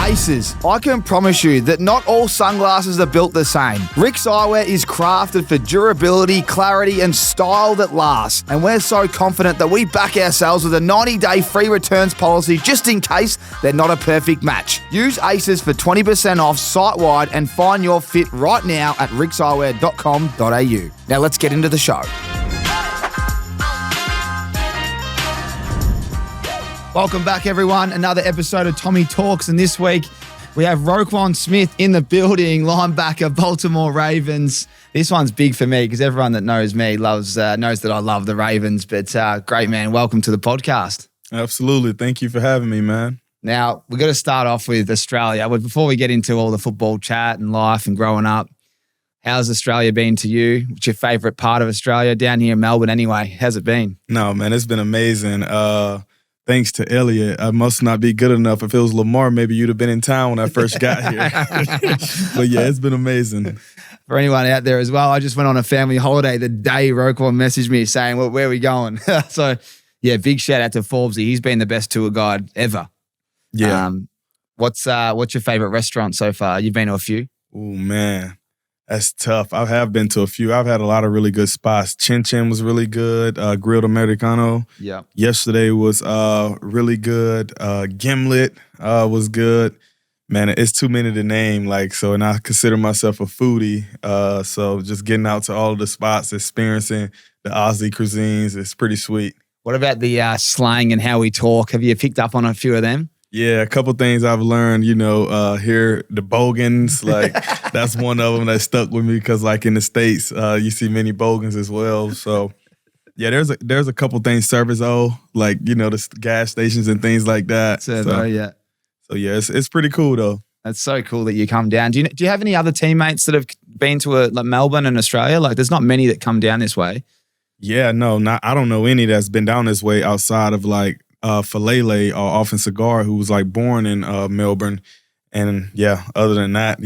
Aces. I can promise you that not all sunglasses are built the same. Rick's Eyewear is crafted for durability, clarity, and style that lasts. And we're so confident that we back ourselves with a 90-day free returns policy just in case they're not a perfect match. Use Aces for 20% off site-wide and find your fit right now at rickseyewear.com.au. Now let's get into the show. Welcome back, everyone. Another episode of Tommy Talks, and this week we have Roquan Smith in the building, linebacker, Baltimore Ravens. This one's big for me because everyone that knows me knows that I love the Ravens. But great, man. Welcome to the podcast. Absolutely. Thank you for having me, man. Now, we've got to start off with Australia. But before we get into all the football chat and life and growing up, how's Australia been to you? What's your favourite part of Australia? Down here in Melbourne anyway. How's it been? No, man, it's been amazing. Thanks to Elliot. I must not be good enough. If it was Lamar, maybe you'd have been in town when I first got here. But yeah, it's been amazing. For anyone out there as well, I just went on a family holiday the day Roquan messaged me saying, well, where are we going? So yeah, big shout out to Forbesy. He's been the best tour guide ever. Yeah. What's your favourite restaurant so far? You've been to a few? Oh, man. That's tough. I have been to a few. I've had a lot of really good spots. Chin Chin was really good. Grilled Americano. Yeah. Yesterday was really good. Gimlet was good. Man, it's too many to name. And I consider myself a foodie. So just getting out to all of the spots, experiencing the Aussie cuisines, it's pretty sweet. What about the slang and how we talk? Have you picked up on a few of them? Yeah, a couple things I've learned, here, the bogans, that's one of them that stuck with me because in the States, you see many bogans as well. So yeah, there's a couple things, service the gas stations and things like that. So yeah, it's pretty cool though. That's so cool that you come down. Do you have any other teammates that have been to Melbourne and Australia? There's not many that come down this way. Yeah, I don't know any that's been down this way outside of Falele or Off and Cigar, who was born in Melbourne. And yeah, other than that,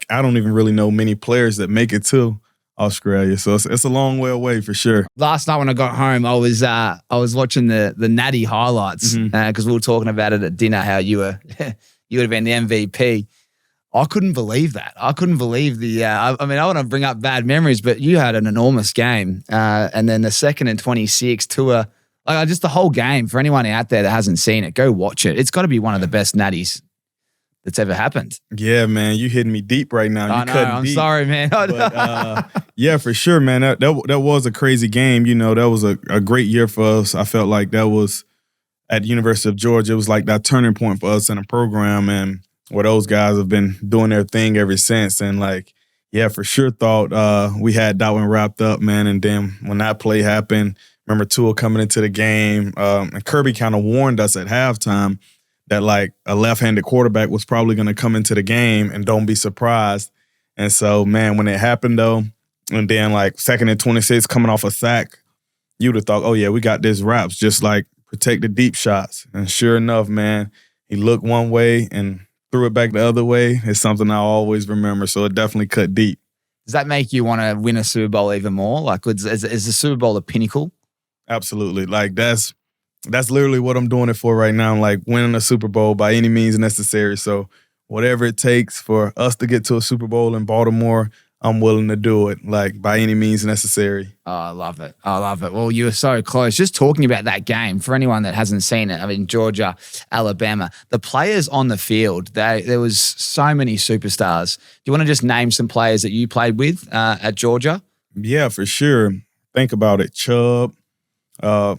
I don't even really know many players that make it to Australia. So it's a long way away for sure. Last night when I got home, I was watching the Natty highlights because we were talking about it at dinner, how you would have been the MVP. I couldn't believe that. I couldn't believe I want to bring up bad memories, but you had an enormous game. And then the 2nd and 26 tour, just the whole game, for anyone out there that hasn't seen it, go watch it. It's got to be one of the best natties that's ever happened. Yeah, man, you hitting me deep right now. I'm sorry, man. But, yeah, for sure, man. That was a crazy game. That was a great year for us. I felt like that was at the University of Georgia. It was that turning point for us in the program, and where those guys have been doing their thing ever since. And for sure thought we had that one wrapped up, man. And then when that play happened, remember Tua coming into the game, and Kirby kind of warned us at halftime that a left-handed quarterback was probably going to come into the game, and don't be surprised. And so, man, when it happened though, and then 2nd and 26 coming off a sack, you'd have thought, oh yeah, we got this wraps. Just protect the deep shots. And sure enough, man, he looked one way and threw it back the other way. It's something I'll always remember. So it definitely cut deep. Does that make you want to win a Super Bowl even more? Is the Super Bowl the pinnacle? Absolutely. That's literally what I'm doing it for right now. Winning a Super Bowl by any means necessary. So whatever it takes for us to get to a Super Bowl in Baltimore, I'm willing to do it, by any means necessary. Oh, I love it. Well, you were so close. Just talking about that game, for anyone that hasn't seen it, Georgia, Alabama, the players on the field, there was so many superstars. Do you want to just name some players that you played with at Georgia? Yeah, for sure. Think about it. Chubb,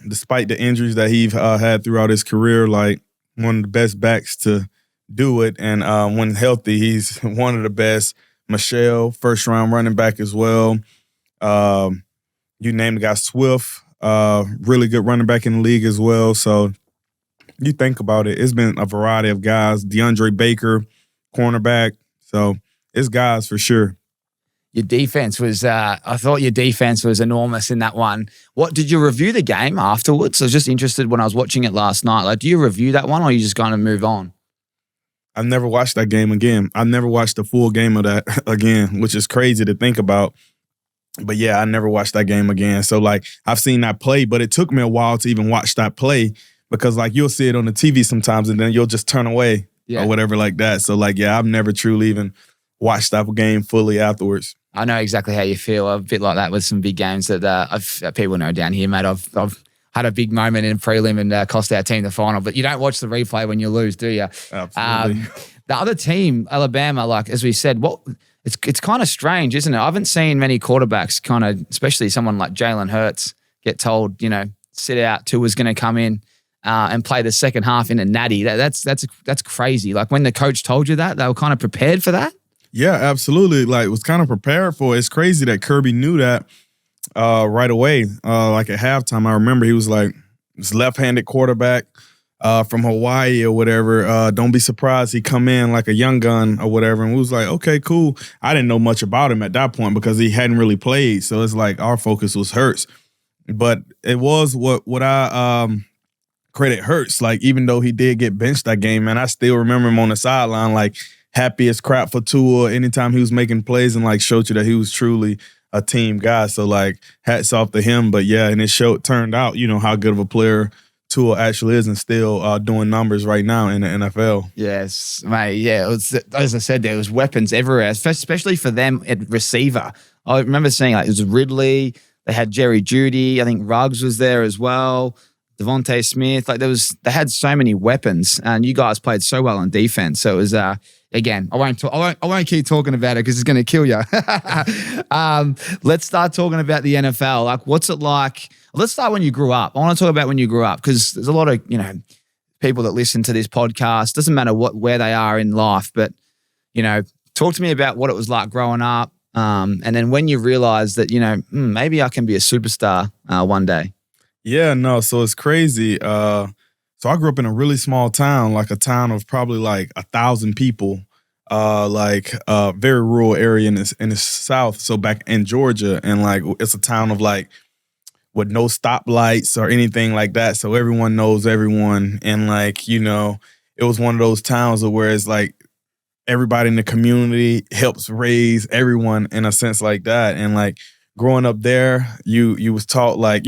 despite the injuries that he had throughout his career, one of the best backs to do it. And when healthy, he's one of the best. Michelle, first-round running back as well. You named the guy Swift, really good running back in the league as well. So you think about it, it's been a variety of guys. DeAndre Baker, cornerback. So it's guys for sure. Your defense was, I thought your defense was enormous in that one. What, did you review the game afterwards? I was just interested when I was watching it last night. Do you review that one or are you just going to move on? I never watched that game again. I never watched the full game of that again, which is crazy to think about. But yeah, I never watched that game again. So I've seen that play, but it took me a while to even watch that play because you'll see it on the TV sometimes and then you'll just turn away or whatever like that. So like, yeah, I've never truly even watched that game fully afterwards. I know exactly how you feel. I'm a bit like that with some big games that people know down here, mate. I've had a big moment in prelim and cost our team the final, but you don't watch the replay when you lose, do you? Absolutely. The other team, Alabama, like as we said, it's kind of strange, isn't it? I haven't seen many quarterbacks kind of, especially someone like Jalen Hurts, get told, sit out. Tua's going to come in and play the second half in a natty. That's crazy. Like when the coach told you that, they were kind of prepared for that. Yeah, absolutely. Like was kind of prepared for it. It's crazy that Kirby knew that right away. Like at halftime, I remember he was like, this left-handed quarterback from Hawaii or whatever. Don't be surprised he come in like a young gun or whatever. And we was like, okay, cool. I didn't know much about him at that point because he hadn't really played. So it's like our focus was Hurts. But it was what I credit Hurts. Like even though he did get benched that game, man, I still remember him on the sideline like happy as crap for Tua anytime he was making plays and like showed you that he was truly a team guy. So like hats off to him. But yeah, and it turned out, how good of a player Tua actually is and still doing numbers right now in the NFL. Yes, mate. Yeah, as I said, there was weapons everywhere, especially for them at receiver. I remember seeing like it was Ridley. They had Jerry Jeudy. I think Ruggs was there as well. Devontae Smith. Like they had so many weapons, and you guys played so well on defense. So it was again, I won't keep talking about it because it's going to kill you. Let's start talking about the NFL. Like, what's it like? Let's start when you grew up. I want to talk about when you grew up because there's a lot of people that listen to this podcast. Doesn't matter where they are in life, but talk to me about what it was like growing up, and then when you realized that maybe I can be a superstar one day. Yeah, no. So it's crazy. So I grew up in a really small town, like a town of probably like 1,000 people, like a very rural area in the South. So back in Georgia, and like it's a town of like with no stoplights or anything like that. So everyone knows everyone, and like it was one of those towns where it's like everybody in the community helps raise everyone in a sense like that. And like growing up there, you was taught like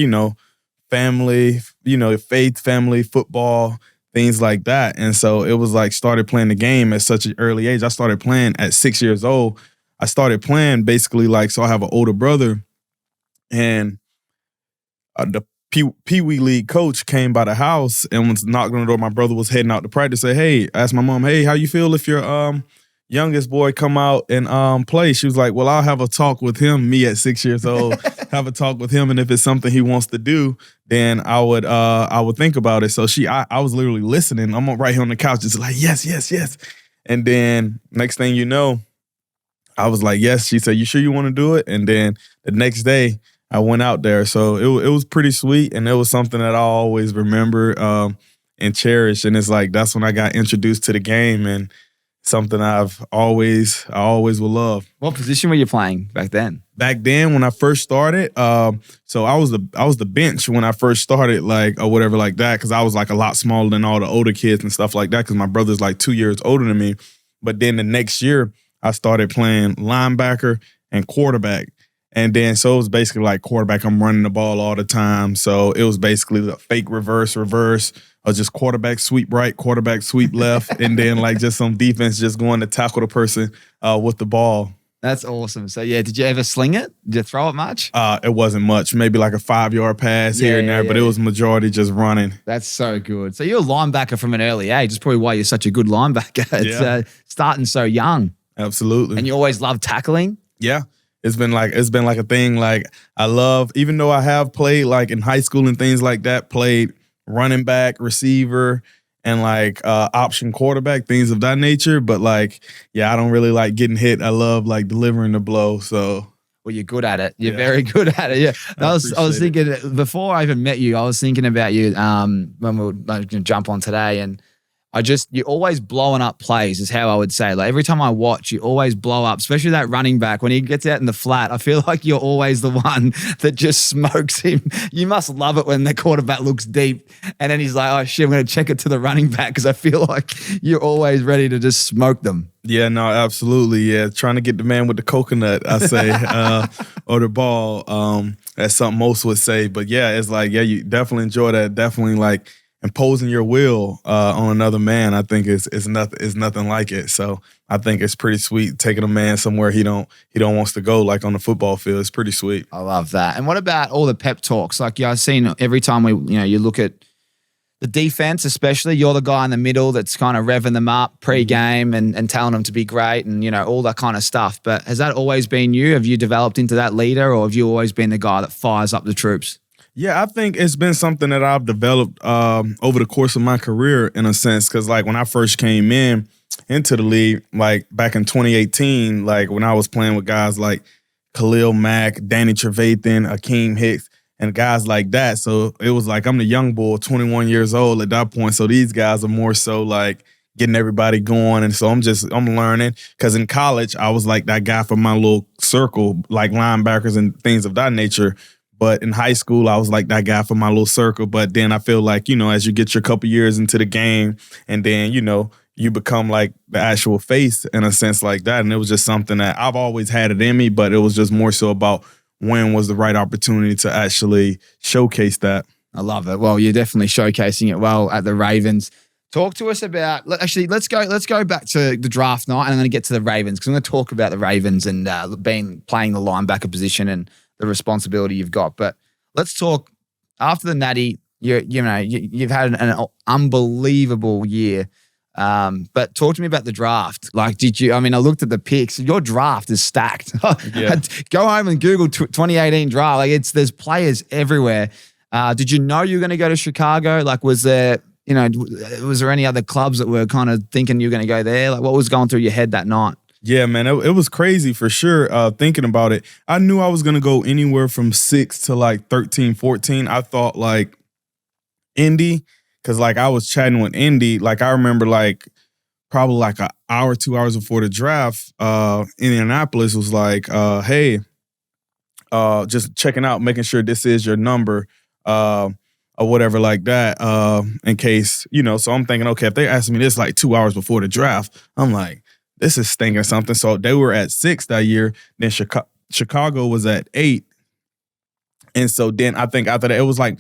family, faith, family, football, things like that. And so it was like started playing the game at such an early age. I started playing at 6 years old. I started playing basically like, so I have an older brother, and the Pee Wee League coach came by the house and was knocking on the door. My brother was heading out to practice. Say, hey, asked my mom, hey, how you feel if your youngest boy come out and play? She was like, well, I'll have a talk with him, me at 6 years old, have a talk with him. And if it's something he wants to do, then I would think about it. So I was literally listening. I'm right here on the couch, just like, yes, yes, yes. And then next thing you know, I was like, yes. She said, you sure you want to do it? And then the next day I went out there. So it was pretty sweet. And it was something that I always remember and cherish. And it's like, that's when I got introduced to the game, and something I always will love. What position were you playing back then? Back then, when I first started, so I was the bench when I first started, like or whatever like that, because I was like a lot smaller than all the older kids and stuff like that. Because my brother's like 2 years older than me. But then the next year, I started playing linebacker and quarterback. And then so it was basically like quarterback. I'm running the ball all the time. So it was basically the fake reverse, or just quarterback sweep right, quarterback sweep left, and then like just some defense just going to tackle the person with the ball. That's awesome. So yeah, did you ever sling it? Did you throw it much? It wasn't much, maybe like a 5-yard pass here and there, but it was majority just running. That's so good. So you're a linebacker from an early age. That's probably why you're such a good linebacker. It's starting so young. Absolutely. And you always love tackling? Yeah. It's been like a thing. Like I love, even though I have played like in high school and things like that, played running back, receiver, and like option quarterback, things of that nature. But like, yeah, I don't really like getting hit. I love like delivering the blow. So, well, you're good at it. You're very good at it. Yeah, I was thinking before I even met you, I was thinking about you when we were going to jump on today, and you're always blowing up plays is how I would say. Like every time I watch, you always blow up, especially that running back. When he gets out in the flat, I feel like you're always the one that just smokes him. You must love it when the quarterback looks deep and then he's like, oh shit, I'm going to check it to the running back, because I feel like you're always ready to just smoke them. Yeah, no, absolutely. Yeah, trying to get the man with the coconut, I say, or the ball. That's something most would say. But yeah, it's like, yeah, you definitely enjoy that. Definitely like imposing your will on another man, I think is nothing like it. So I think it's pretty sweet taking a man somewhere he don't wants to go, like on the football field. It's pretty sweet. I love that. And what about all the pep talks? Like, I've seen every time you look at the defense, especially, you're the guy in the middle that's kind of revving them up pre-game and telling them to be great and, all that kind of stuff. But has that always been you? Have you developed into that leader, or have you always been the guy that fires up the troops? Yeah, I think it's been something that I've developed over the course of my career, in a sense, because like when I first came into the league, like back in 2018, like when I was playing with guys like Khalil Mack, Danny Trevathan, Akeem Hicks, and guys like that. So it was like I'm the young bull, 21 years old at that point. So these guys are more so like getting everybody going. And so I'm learning, because in college, I was like that guy from my little circle, like linebackers and things of that nature. But in high school, I was like that guy from my little circle. But then I feel like, as you get your couple years into the game, and then, you become like the actual face in a sense like that. And it was just something that I've always had it in me, but it was just more so about when was the right opportunity to actually showcase that. I love it. Well, you're definitely showcasing it well at the Ravens. Talk to us about, actually, let's go back to the draft night, and I'm going to get to the Ravens, because I'm going to talk about the Ravens and playing the linebacker position and the responsibility you've got. But let's talk after the Natty. You've had an unbelievable year. But talk to me about the draft. Like, I looked at the picks. Your draft is stacked. Yeah. Go home and Google 2018 draft. Like, there's players everywhere. Did you know you were going to go to Chicago? Like, was there any other clubs that were kind of thinking you were going to go there? Like, what was going through your head that night? Yeah, man, it was crazy for sure. Thinking about it, I knew I was going to go anywhere from 6 to like 13, 14. I thought like Indy, because like I was chatting with Indy. Like I remember like probably like an hour, 2 hours before the draft, Indianapolis was like, hey, just checking out, making sure this is your number, or whatever like that, in case, so I'm thinking, okay, if they asked me this like 2 hours before the draft, I'm like, this is stinking something. So they were at 6 that year. Then Chicago was at 8. And so then I think after that, it was like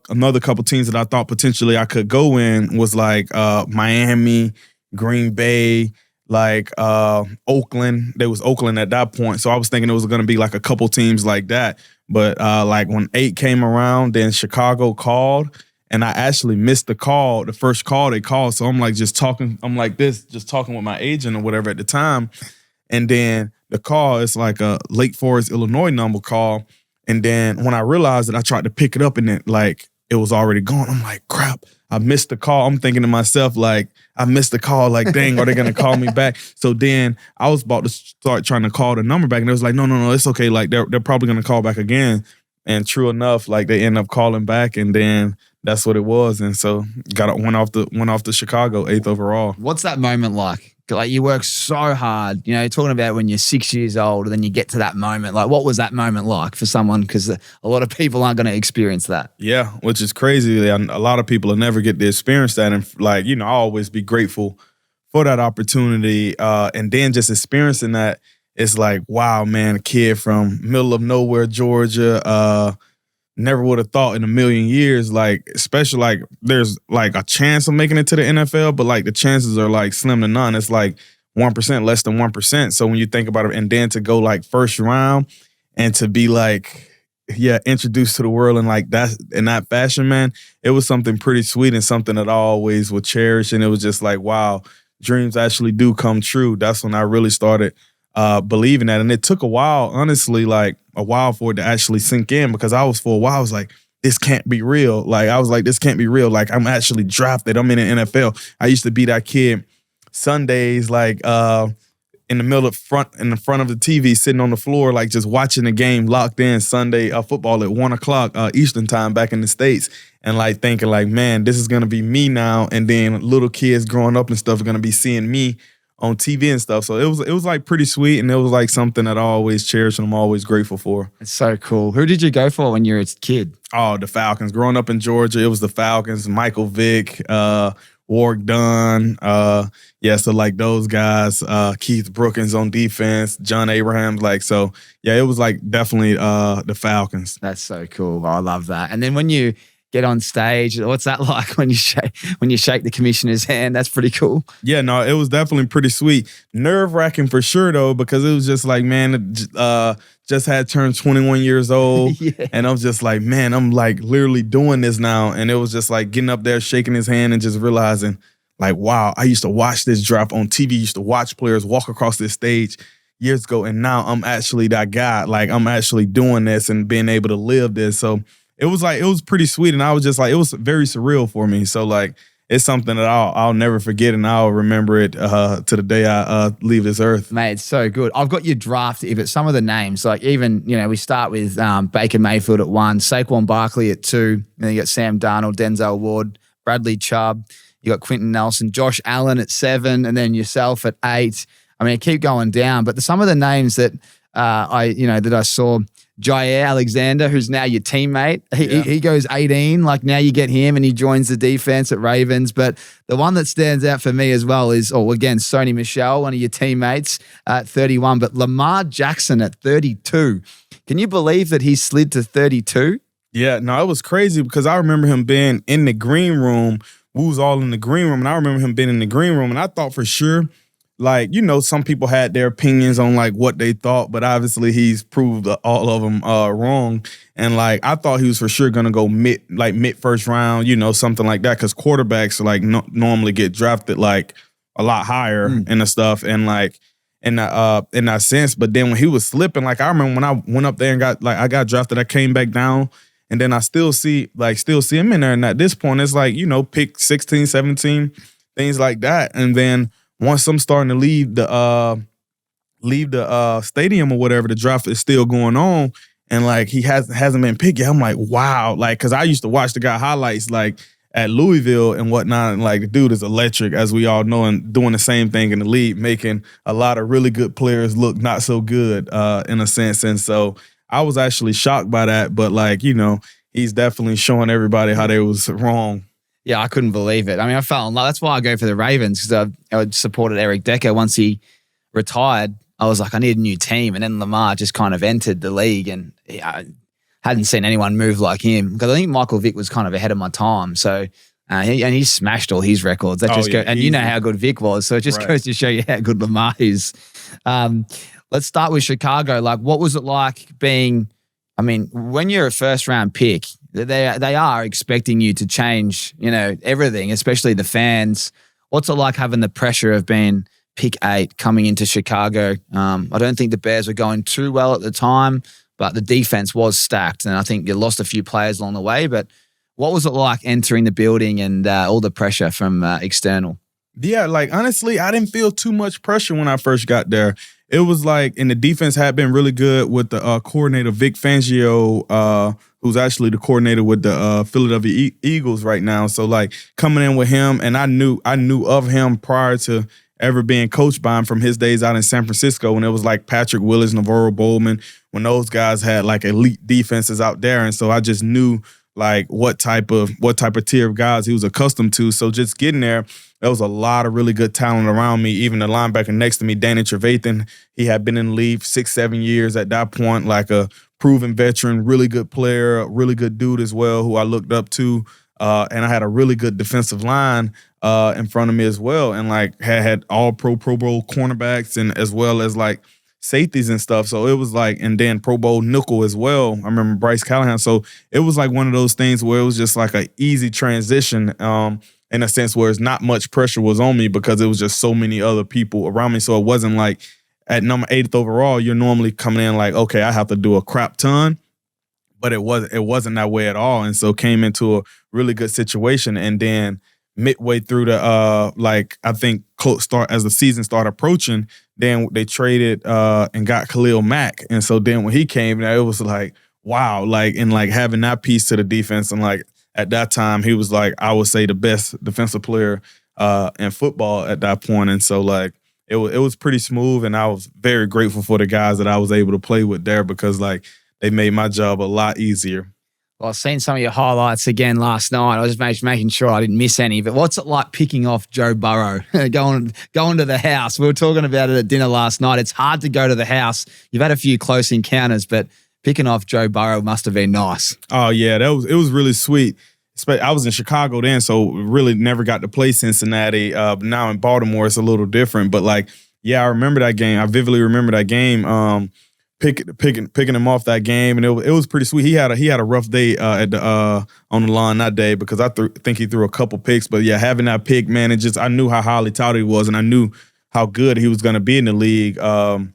another couple teams that I thought potentially I could go in was like Miami, Green Bay, like Oakland. There was Oakland at that point. So I was thinking it was going to be like a couple teams like that. But like when 8 came around, then Chicago called. And I actually missed the call, the first call they called. So I'm like just talking with my agent or whatever at the time. And then the call is like a Lake Forest, Illinois number call. And then when I realized that, I tried to pick it up and it was already gone. I'm like, crap, I missed the call. I'm thinking to myself, like, I missed the call. Like, dang, are they going to call me back? So then I was about to start trying to call the number back. And it was like, no, it's okay. Like, they're probably going to call back again. And true enough, like they end up calling back, and then that's what it was. And so went off to Chicago, 8th overall. What's that moment like? Like, you work so hard, you're talking about when you're 6 years old, and then you get to that moment. Like, what was that moment like for someone? Because a lot of people aren't going to experience that. Yeah, which is crazy. A lot of people will never get to experience that. And like, I'll always be grateful for that opportunity. And then just experiencing that, it's like, wow, man, a kid from middle of nowhere, Georgia, never would have thought in a million years, like, especially like there's like a chance of making it to the NFL, but like the chances are like slim to none. It's like 1%, less than 1%. So when you think about it, and then to go like first round and to be like, introduced to the world in like that, in that fashion, man, it was something pretty sweet and something that I always would cherish. And it was just like, wow, dreams actually do come true. That's when I really started believing that. And it took a while, honestly, like a while for it to actually sink in, because for a while I was like, this can't be real. Like, I was like, this can't be real. Like, I'm actually drafted. I'm in the NFL. I used to be that kid Sundays, like in the front of the TV, sitting on the floor, like just watching the game, locked in Sunday football at 1:00 Eastern time back in the States. And like thinking like, man, this is going to be me now. And then little kids growing up and stuff are going to be seeing me on TV and stuff. So it was like pretty sweet, and it was like something that I always cherish and I'm always grateful for. It's so cool. Who did you go for when you were a kid? Oh, the Falcons. Growing up in Georgia, it was the Falcons, Michael Vick, Warwick Dunn. So like those guys, Keith Brookins on defense, John Abraham. Like, so yeah, it was like definitely the Falcons. That's so cool. I love that. And then when you get on stage? What's that like when you shake the commissioner's hand? That's pretty cool. Yeah, no, it was definitely pretty sweet. Nerve-wracking for sure, though, because it was just like, man, just had turned 21 years old. Yeah. And I was just like, man, I'm like literally doing this now. And it was just like getting up there, shaking his hand and just realizing like, wow, I used to watch this draft on TV, used to watch players walk across this stage years ago. And now I'm actually that guy. Like I'm actually doing this and being able to live this. So it was pretty sweet. And I was just like, it was very surreal for me. So like, it's something that I'll never forget, and I'll remember it to the day I leave this earth. Mate, it's so good. I've got your draft, but some of the names, like even, we start with Baker Mayfield at 1, Saquon Barkley at 2, and then you got Sam Darnold, Denzel Ward, Bradley Chubb, you got Quentin Nelson, Josh Allen at 7, and then yourself at 8. I mean, keep going down, but some of the names that that I saw, Jair Alexander, who's now your teammate, he goes 18. Like now you get him and he joins the defense at Ravens. But the one that stands out for me as well is, again, Sony Michel, one of your teammates at 31, but Lamar Jackson at 32. Can you believe that he slid to 32? Yeah, no, it was crazy because I remember him being in the green room. We was all in the green room, and I remember him being in the green room, and I thought for sure, like, some people had their opinions on like what they thought, but obviously he's proved all of them wrong. And like, I thought he was for sure going to go mid first round, something like that. Cause quarterbacks like normally get drafted like a lot higher and the stuff. And like, in that sense, but then when he was slipping, like I remember when I went up there and I got drafted, I came back down and then I still see him in there. And at this point, it's like, pick 16, 17, things like that. And then once I'm starting to leave the stadium or whatever, the draft is still going on, and like he hasn't been picked yet. I'm like, wow, like because I used to watch the guy highlights like at Louisville and whatnot, and like the dude is electric, as we all know, and doing the same thing in the league, making a lot of really good players look not so good in a sense. And so I was actually shocked by that, but like he's definitely showing everybody how they was wrong. Yeah, I couldn't believe it. I mean, I fell in love. That's why I go for the Ravens, because I supported Eric Decker once he retired. I was like, I need a new team. And then Lamar just kind of entered the league, and I hadn't seen anyone move like him. Because I think Michael Vick was kind of ahead of my time. So, he smashed all his records. And you know how good Vick was. So it just goes to show you how good Lamar is. Let's start with Chicago. Like, what was it like being, when you're a first round pick, they are expecting you to change, everything, especially the fans. What's it like having the pressure of being pick 8 coming into Chicago? I don't think the Bears were going too well at the time, but the defense was stacked, and I think you lost a few players along the way. But what was it like entering the building and all the pressure from external? Yeah, like honestly, I didn't feel too much pressure when I first got there. It was like, and the defense had been really good with the coordinator, Vic Fangio, who's actually the coordinator with the Philadelphia Eagles right now. So like coming in with him, and I knew of him prior to ever being coached by him from his days out in San Francisco when it was like Patrick Willis, Navarro Bowman, when those guys had like elite defenses out there. And so I just knew like what type of tier of guys he was accustomed to. So just getting there was a lot of really good talent around me. Even the linebacker next to me, Danny Trevathan, he had been in the league 6-7 years at that point, like a proven veteran, really good player, really good dude as well, who I looked up to. And I had a really good defensive line in front of me as well, and like had all Pro Bowl cornerbacks, and as well as like safeties and stuff. So it was like, and then Pro Bowl nickel as well. I remember Bryce Callahan. So it was like one of those things where it was just like an easy transition in a sense where it's not much pressure was on me because it was just so many other people around me. So it wasn't like at number 8th overall, you're normally coming in like, okay, I have to do a crap ton. But it wasn't that way at all. And so came into a really good situation. And then midway through the I think start as the season started approaching, then they traded and got Khalil Mack. And so then when he came, it was like, wow, like, and like having that piece to the defense. And like at that time, he was like, I would say the best defensive player in football at that point. And so like it was pretty smooth, and I was very grateful for the guys that I was able to play with there because like they made my job a lot easier. Well, I've seen some of your highlights again last night. I was just making sure I didn't miss any. But what's it like picking off Joe Burrow, going to the house? We were talking about it at dinner last night. It's hard to go to the house. You've had a few close encounters, but picking off Joe Burrow must have been nice. Oh yeah, it was really sweet. I was in Chicago then, so really never got to play Cincinnati. Now in Baltimore, it's a little different. But like, yeah, I remember that game. I vividly remember that game. Picking him off that game, and it was pretty sweet. He had a rough day on the line that day because I think he threw a couple picks. But yeah, having that pick, man, I knew how highly touted he was, and I knew how good he was going to be in the league. And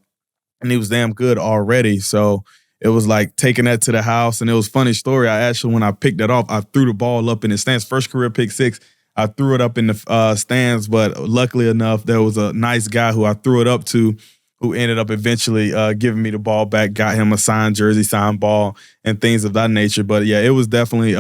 he was damn good already. So it was like taking that to the house. And it was a funny story. When I picked that off, I threw the ball up in the stands. First career pick six. I threw it up in the stands, but luckily enough, there was a nice guy who I threw it up to who ended up eventually giving me the ball back, got him a signed jersey, signed ball, and things of that nature. But yeah, it was definitely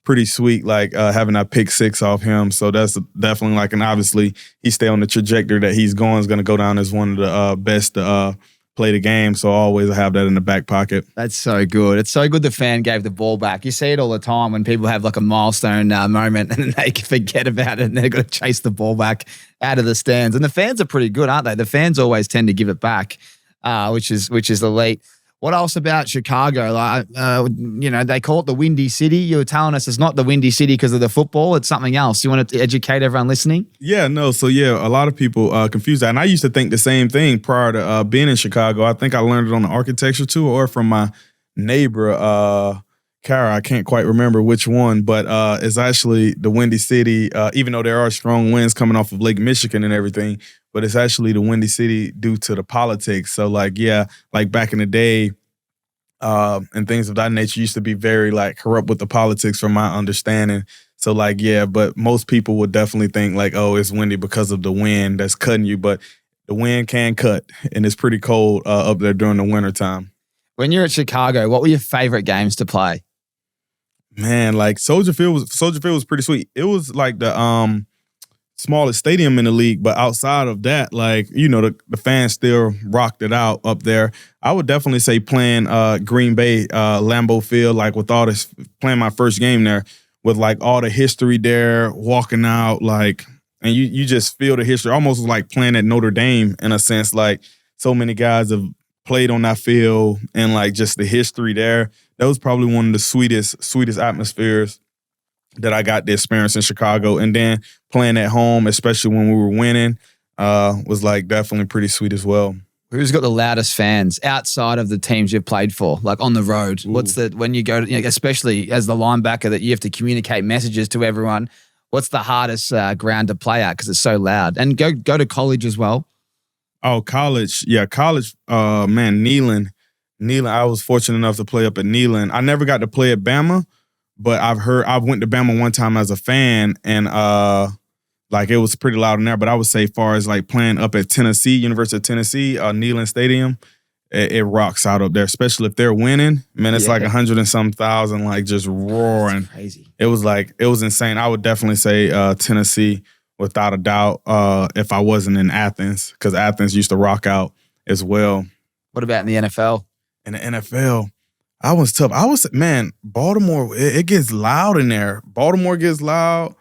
pretty sweet, like having that pick six off him. So that's definitely like, and obviously he stayed on the trajectory that he's going, is going to go down as one of the best to play the game. So I always have that in the back pocket. That's so good. It's so good the fan gave the ball back. You see it all the time when people have like a milestone moment and they forget about it and they've got to chase the ball back out of the stands. And the fans are pretty good, aren't they? The fans always tend to give it back, which is elite. What else about Chicago? Like, they call it the Windy City. You were telling us it's not the Windy City because of the football. It's something else. You want to educate everyone listening? Yeah, no. So, yeah, a lot of people confuse that. And I used to think the same thing prior to being in Chicago. I think I learned it on the architecture tour or from my neighbor, Kara. I can't quite remember which one, but it's actually the Windy City, even though there are strong winds coming off of Lake Michigan and everything. But it's actually the Windy City due to the politics. So, like, yeah, like back in the day and things of that nature used to be very, like, corrupt with the politics from my understanding. So, like, yeah, but most people would definitely think, like, oh, it's windy because of the wind that's cutting you. But the wind can cut, and it's pretty cold up there during the wintertime. When you're at Chicago, what were your favorite games to play? Man, like, Soldier Field was pretty sweet. It was, like, the smallest stadium in the league, but outside of that, like, the fans still rocked it out up there. I would definitely say playing Green Bay, Lambeau Field, like with all this, playing my first game there with like all the history there, walking out, like, and you just feel the history, almost like playing at Notre Dame in a sense, like so many guys have played on that field and like just the history there. That was probably one of the sweetest atmospheres that I got to experience in Chicago. And then playing at home, especially when we were winning, was like definitely pretty sweet as well. Who's got the loudest fans outside of the teams you've played for, like on the road? Ooh. What's when you go to, especially as the linebacker that you have to communicate messages to everyone, what's the hardest ground to play at because it's so loud? And go to college as well. Oh, college. Yeah, college, man, Neyland. I was fortunate enough to play up at Neyland. I never got to play at Bama, but I went to Bama one time as a fan, and like it was pretty loud in there. But I would say, far as like playing up at Tennessee, University of Tennessee, Neyland Stadium, it rocks out up there, especially if they're winning. Man, it's like 100 and some thousand, like just roaring. That's crazy. It was insane. I would definitely say Tennessee without a doubt. If I wasn't in Athens, because Athens used to rock out as well. What about in the NFL? In the NFL. I was tough. Man, Baltimore, it gets loud in there. Baltimore gets loud.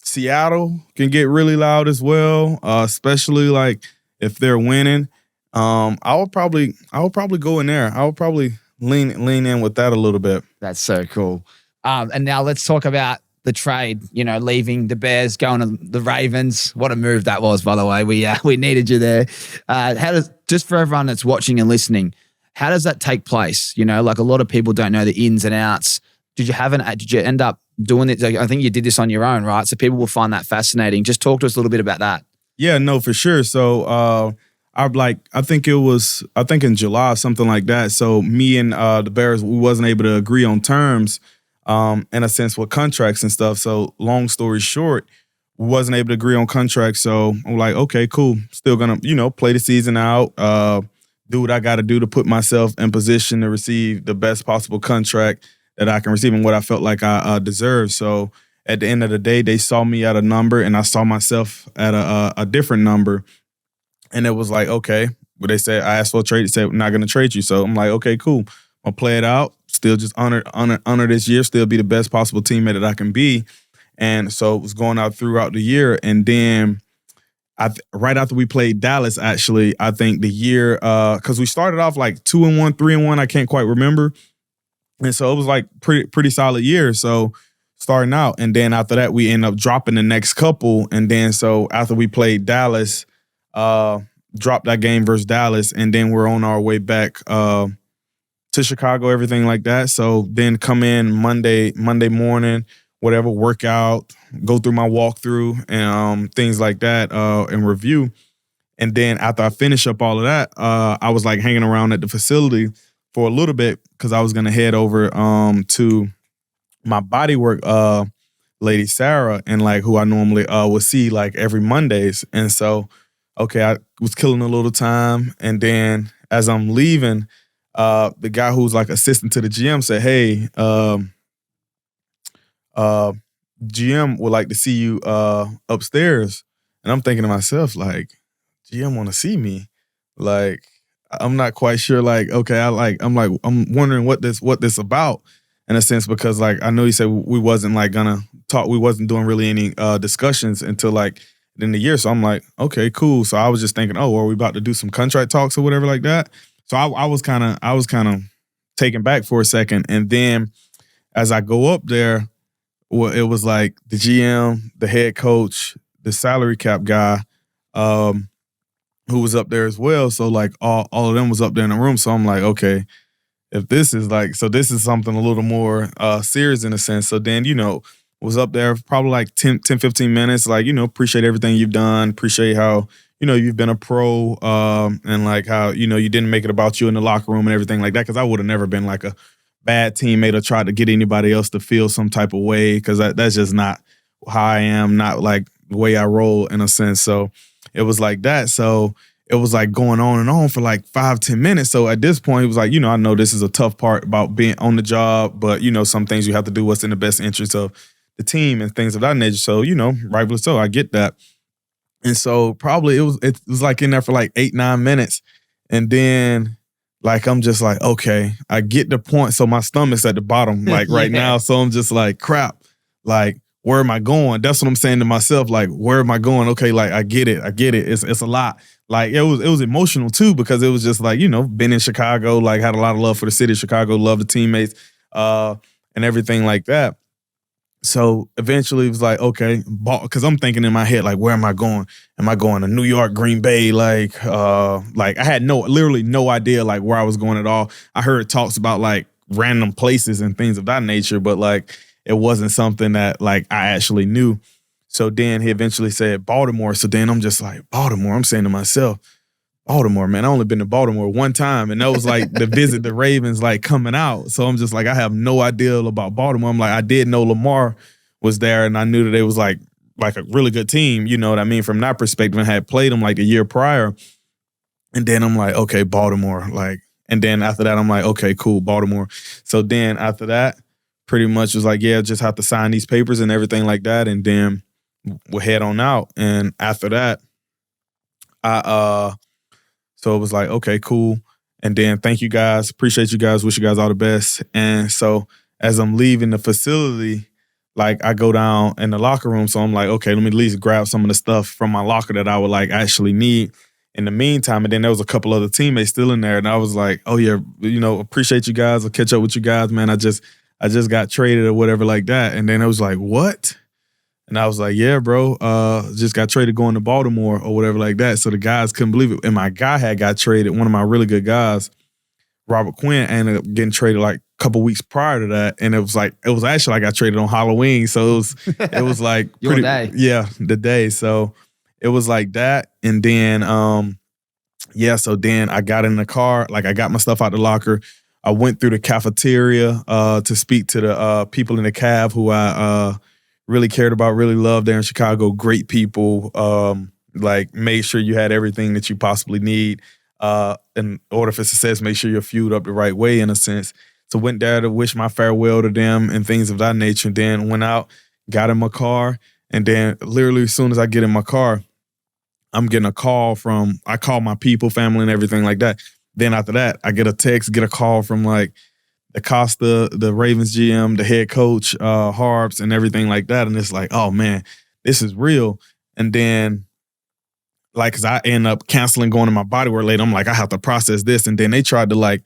Seattle can get really loud as well, especially like if they're winning. I would probably go in there. I would probably lean in with that a little bit. That's so cool. And now let's talk about the trade, leaving the Bears, going to the Ravens. What a move that was, by the way. We needed you there. Just for everyone that's watching and listening, how does that take place? Like a lot of people don't know the ins and outs. Did you end up doing it? I think you did this on your own, right? So people will find that fascinating. Just talk to us a little bit about that. Yeah, no, for sure. So I think in July, something like that. So me and the Bears, we wasn't able to agree on terms in a sense with contracts and stuff. So long story short, we wasn't able to agree on contracts. So I'm like, okay, cool. Still gonna, play the season out, do what I got to do to put myself in position to receive the best possible contract that I can receive and what I felt like I deserved. So at the end of the day, they saw me at a number and I saw myself at a different number. And it was like, okay. But they said, I asked for a trade. They said, we're not going to trade you. So I'm like, okay, cool. I'll play it out. Still just honor this year. Still be the best possible teammate that I can be. And so it was going out throughout the year. And then right after we played Dallas, actually, I think the year, because we started off like 2-1, 3-1, I can't quite remember. And so it was like pretty solid year. So starting out, and then after that, we end up dropping the next couple. And then so after we played Dallas, dropped that game versus Dallas, and then we're on our way back to Chicago, everything like that. So then come in Monday morning, whatever, workout, go through my walkthrough and things like that, and review. And then after I finish up all of that, I was like hanging around at the facility for a little bit because I was gonna head over to my bodywork lady Sarah, and like who I normally would see like every Mondays. And so, okay, I was killing a little time, and then as I'm leaving, the guy who's like assistant to the GM said, "Hey, GM would like to see you upstairs." And I'm thinking to myself, like, GM want to see me? Like, I'm not quite sure. Like, okay, I'm wondering what this about in a sense, because like I know he said we wasn't like gonna talk, we wasn't doing really any discussions until like in the year. So I'm like, okay, cool. So I was just thinking, oh, are we about to do some contract talks or whatever like that? So I was kind of taken back for a second, and then as I go up there, well, it was like the GM, the head coach, the salary cap guy, who was up there as well. So like all of them was up there in the room. So I'm like, okay, if this is like, so this is something a little more serious in a sense. So then, was up there probably like 10, 15 minutes. Like, appreciate everything you've done. Appreciate how, you've been a pro, and like how, you didn't make it about you in the locker room and everything like that. Cause I would have never been like a bad teammate or tried to get anybody else to feel some type of way. Cause that's just not how I am, not like the way I roll in a sense. So it was like that. So it was like going on and on for like 5-10 minutes. So at this point, it was like, I know this is a tough part about being on the job, but some things you have to do what's in the best interest of the team and things of that nature. So, rightfully so, I get that. And so probably it was like in there for like 8-9 minutes. And then like, I'm just like, okay, I get the point. So my stomach's at the bottom, like right now. So I'm just like, crap, like, where am I going? That's what I'm saying to myself. Like, where am I going? Okay, like, I get it. It's a lot. Like, it was emotional too, because it was just like, been in Chicago, like had a lot of love for the city of Chicago, love the teammates, and everything like that. So eventually it was like, okay, because I'm thinking in my head, like, where am I going? Am I going to New York, Green Bay? Like I had literally no idea like where I was going at all. I heard talks about like random places and things of that nature, but like it wasn't something that like I actually knew. So then he eventually said Baltimore. So then I'm just like, Baltimore. I'm saying to myself, Baltimore, man, I only been to Baltimore one time. And that was like the visit the Ravens like coming out. So I'm just like, I have no idea about Baltimore. I'm like, I did know Lamar was there, and I knew that they was like a really good team, you know what I mean, from that perspective, and had played them like a year prior. And then I'm like, okay, Baltimore. Like, and then after that, I'm like, okay, cool, Baltimore. So then after that, pretty much was like, yeah, just have to sign these papers and everything like that. And then we'll head on out. And after that, so it was like, okay, cool. And then thank you guys. Appreciate you guys. Wish you guys all the best. And so as I'm leaving the facility, like I go down in the locker room. So I'm like, okay, let me at least grab some of the stuff from my locker that I would like actually need in the meantime. And then there was a couple other teammates still in there. And I was like, oh yeah, appreciate you guys. I'll catch up with you guys, man. I just got traded or whatever like that. And then it was like, what? And I was like, yeah, bro, just got traded going to Baltimore or whatever like that. So the guys couldn't believe it. And my guy had got traded, one of my really good guys, Robert Quinn, ended up getting traded like a couple weeks prior to that. And it was actually I got traded on Halloween. So it was like your day. Yeah, the day. So it was like that. And then so then I got in the car, like I got my stuff out the locker. I went through the cafeteria to speak to the people in the cab who I really cared about, really loved there in Chicago. Great people. Like made sure you had everything that you possibly need in order for success. Make sure you're fueled up the right way in a sense. So went there to wish my farewell to them and things of that nature. And then went out, got in my car, and then literally as soon as I get in my car, I'm getting a call I call my people, family, and everything like that. Then after that, I get a call from like the Costa, the Ravens GM, the head coach, Harbs, and everything like that. And it's like, oh man, this is real. And then, like, cause I end up canceling going to my bodywork later. I'm like, I have to process this. And then they tried to like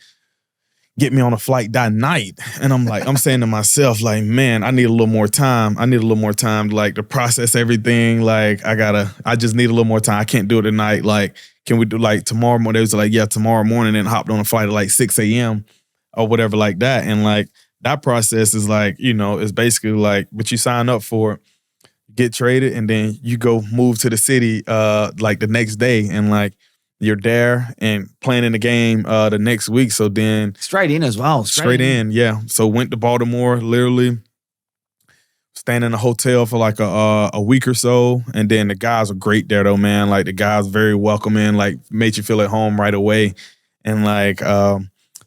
get me on a flight that night. And I'm saying to myself, like, man, I need a little more time. I need a little more time like to process everything. Like I just need a little more time. I can't do it tonight. Like, can we do like tomorrow morning? They was like, yeah, tomorrow morning, and hopped on a flight at like 6 a.m. or whatever like that. And like that process is like, is basically like what you sign up for, get traded, and then you go move to the city like the next day, and like you're there and playing in the game the next week. So then straight in as well. Straight in, yeah. So went to Baltimore, literally staying in a hotel for like a week or so. And then the guys were great there though, man. Like the guys very welcoming, like made you feel at home right away. And like,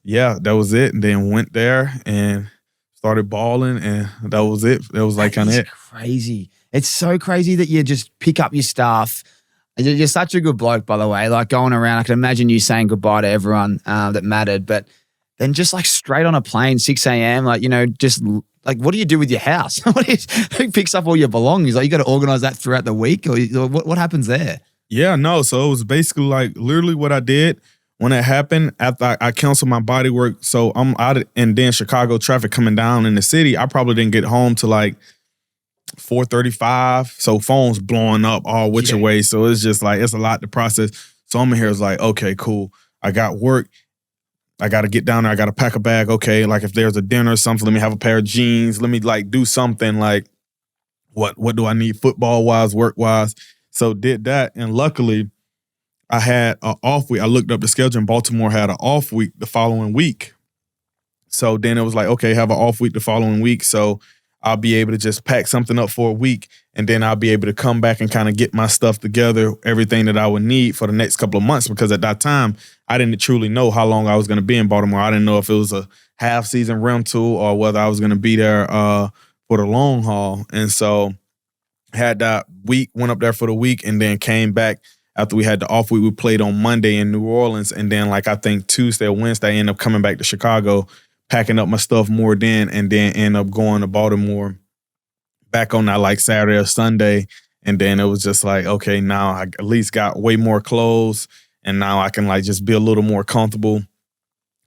yeah, that was it. And then went there and started balling, and that was it. That was like kind of it. Crazy. It's so crazy that you just pick up your stuff. You're such a good bloke, by the way. Like going around, I can imagine you saying goodbye to everyone that mattered, but then just like straight on a plane, 6 a.m., like, just like, what do you do with your house? Who picks up all your belongings? Like, you got to organize that throughout the week, or what happens there? Yeah, no. So it was basically like literally what I did when it happened. After I canceled my body work, so I'm out, and then Chicago traffic coming down in the city. I probably didn't get home till like 4:35. So phones blowing up all which way. So it's just like it's a lot to process. So I'm in here, it's like, okay, cool. I got work. I got to get down there. I got to pack a bag. Okay, like if there's a dinner or something, let me have a pair of jeans. Let me like do something like what do I need football-wise, work-wise. So did that. And luckily, I had an off week. I looked up the schedule, and Baltimore had an off week the following week. So then it was like, okay, have an off week the following week. So I'll be able to just pack something up for a week, and then I'll be able to come back and kind of get my stuff together, everything that I would need for the next couple of months. Because at that time, I didn't truly know how long I was going to be in Baltimore. I didn't know if it was a half-season rental or whether I was going to be there for the long haul. And so had that week, went up there for the week, and then came back after we had the off week. We played on Monday in New Orleans, and then like I think Tuesday or Wednesday, I ended up coming back to Chicago, packing up my stuff more then, and then end up going to Baltimore back on that like Saturday or Sunday. And then it was just like, okay, now I at least got way more clothes, and now I can like just be a little more comfortable.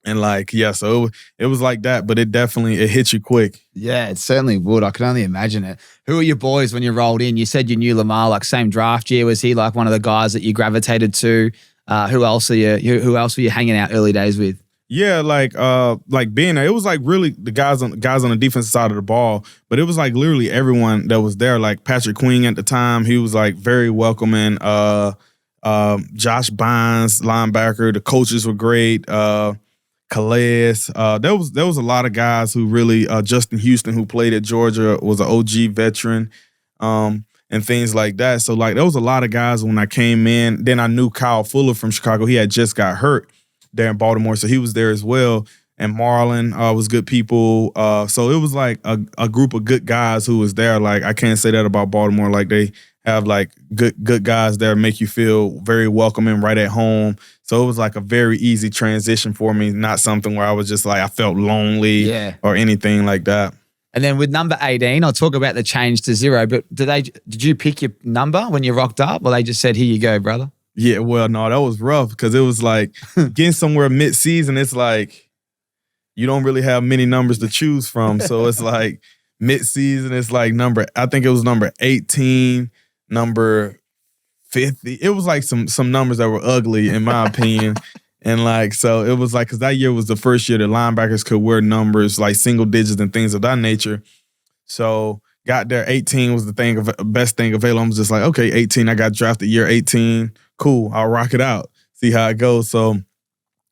And like, yeah, so it was like that, but it hit you quick. Yeah, it certainly would. I can only imagine it. Who were your boys when you rolled in? You said you knew Lamar, like same draft year. Was he like one of the guys that you gravitated to? Who else were you hanging out early days with? Yeah, like being there, it was like really the guys on the defensive side of the ball, but it was like literally everyone that was there. Like Patrick Queen at the time, he was like very welcoming. Josh Bynes, linebacker, the coaches were great. Calais, there was a lot of guys who really Justin Houston, who played at Georgia, was an OG veteran, and things like that. So like there was a lot of guys when I came in. Then I knew Kyle Fuller from Chicago. He had just got hurt there in Baltimore, so he was there as well. And Marlon was good people. So it was like a group of good guys who was there. Like I can't say that about Baltimore. Like they have like good guys there, make you feel very welcoming, right at home. So it was like a very easy transition for me, not something where I was just like I felt lonely or anything like that. And then with number 18, I'll talk about the change to 0. But did you pick your number when you rocked up, or they just said, "Here you go, brother"? Yeah, well, no, that was rough because it was like getting somewhere mid-season. It's like you don't really have many numbers to choose from. So it's like mid-season, it's like I think it was number 18, number 50. It was like some numbers that were ugly in my opinion. And like, so it was like, because that year was the first year that linebackers could wear numbers like single digits and things of that nature. So got there, 18 was the best thing available. I was just like, okay, 18, I got drafted year 18. Cool, I'll rock it out, see how it goes. So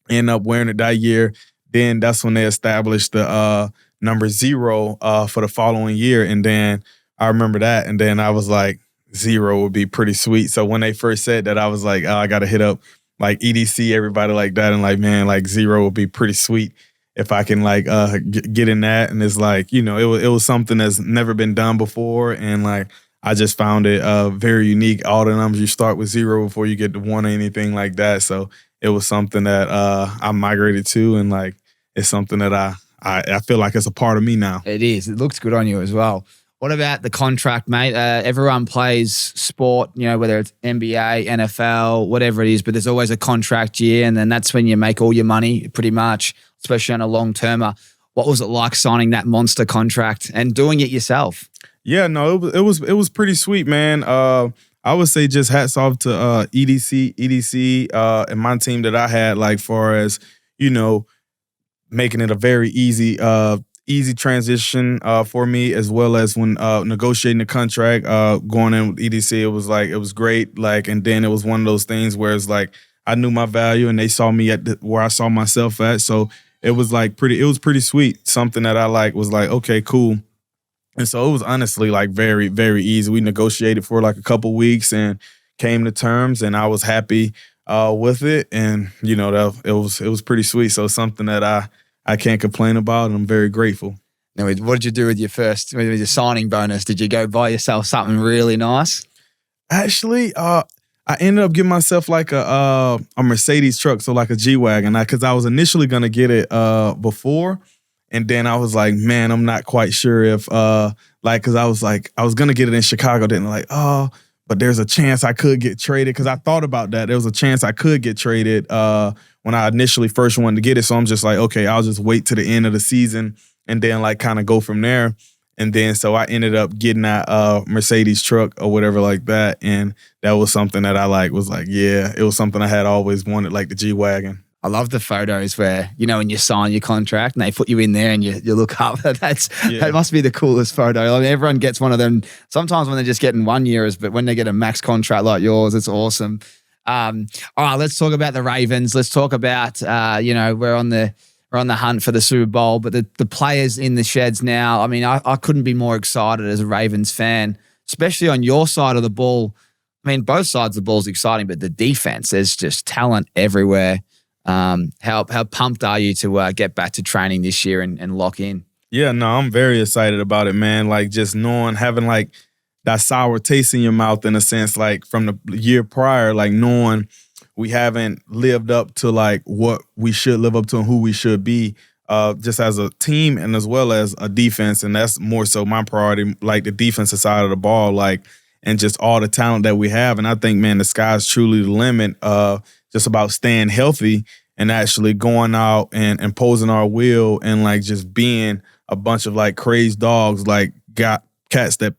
end up wearing it that year. Then that's when they established the number 0 for the following year. And then I remember that. And then I was like, 0 would be pretty sweet. So when they first said that, I was like, oh, I got to hit up like EDC, everybody like that. And like, man, like 0 would be pretty sweet if I can like get in that. And it's like, it was something that's never been done before. And like, I just found it very unique. All the numbers, you start with 0 before you get to 1 or anything like that. So it was something that I migrated to, and like it's something that I feel like it's a part of me now. It is. It looks good on you as well. What about the contract, mate? Everyone plays sport, whether it's NBA, NFL, whatever it is, but there's always a contract year, and then that's when you make all your money pretty much, especially on a long-termer. What was it like signing that monster contract and doing it yourself? Yeah, no, it was pretty sweet, man. I would say just hats off to EDC, and my team that I had, like far as, making it a very easy transition for me, as well as when negotiating the contract, going in with EDC, it was great. Like, and then it was one of those things where it's like I knew my value and they saw me at where I saw myself at. So it was pretty sweet. Something that I was like, okay, cool. And so it was honestly like very, very easy. We negotiated for like a couple weeks and came to terms, and I was happy with it. And it was pretty sweet. So something that I can't complain about, and I'm very grateful. Now, what did you do with your signing bonus? Did you go buy yourself something really nice? Actually, I ended up getting myself like a Mercedes truck, so like a G-Wagon, because I was initially gonna get it before, and then I was like, man, I'm not quite sure if because I was gonna get it in Chicago, then but there's a chance I could get traded, because I thought about that. There was a chance I could get traded when I initially first wanted to get it. So I'm just like, okay, I'll just wait to the end of the season and then kind of go from there. And then so I ended up getting that Mercedes truck or whatever like that. And that was something that I it was something I had always wanted, like the G-Wagon. I love the photos where, when you sign your contract and they put you in there and you look up. That must be the coolest photo. I mean, everyone gets one of them. Sometimes when they're just getting 1 years, but when they get a max contract like yours, it's awesome. All right, let's talk about the Ravens. Let's talk about, we're on the hunt for the Super Bowl, but the players in the sheds now. I mean, I couldn't be more excited as a Ravens fan, especially on your side of the ball. I mean, both sides of the ball is exciting, but the defense, there's just talent everywhere. How pumped are you to get back to training this year and lock in? Yeah, no, I'm very excited about it, man. Like, just having that sour taste in your mouth, in a sense, like from the year prior, like knowing we haven't lived up to what we should live up to and who we should be, just as a team and as well as a defense. And that's more so my priority, like the defensive side of the ball, and just all the talent that we have. And I think, man, the sky's truly the limit. Just about staying healthy and actually going out and imposing our will, and just being a bunch of crazed dogs, got cats that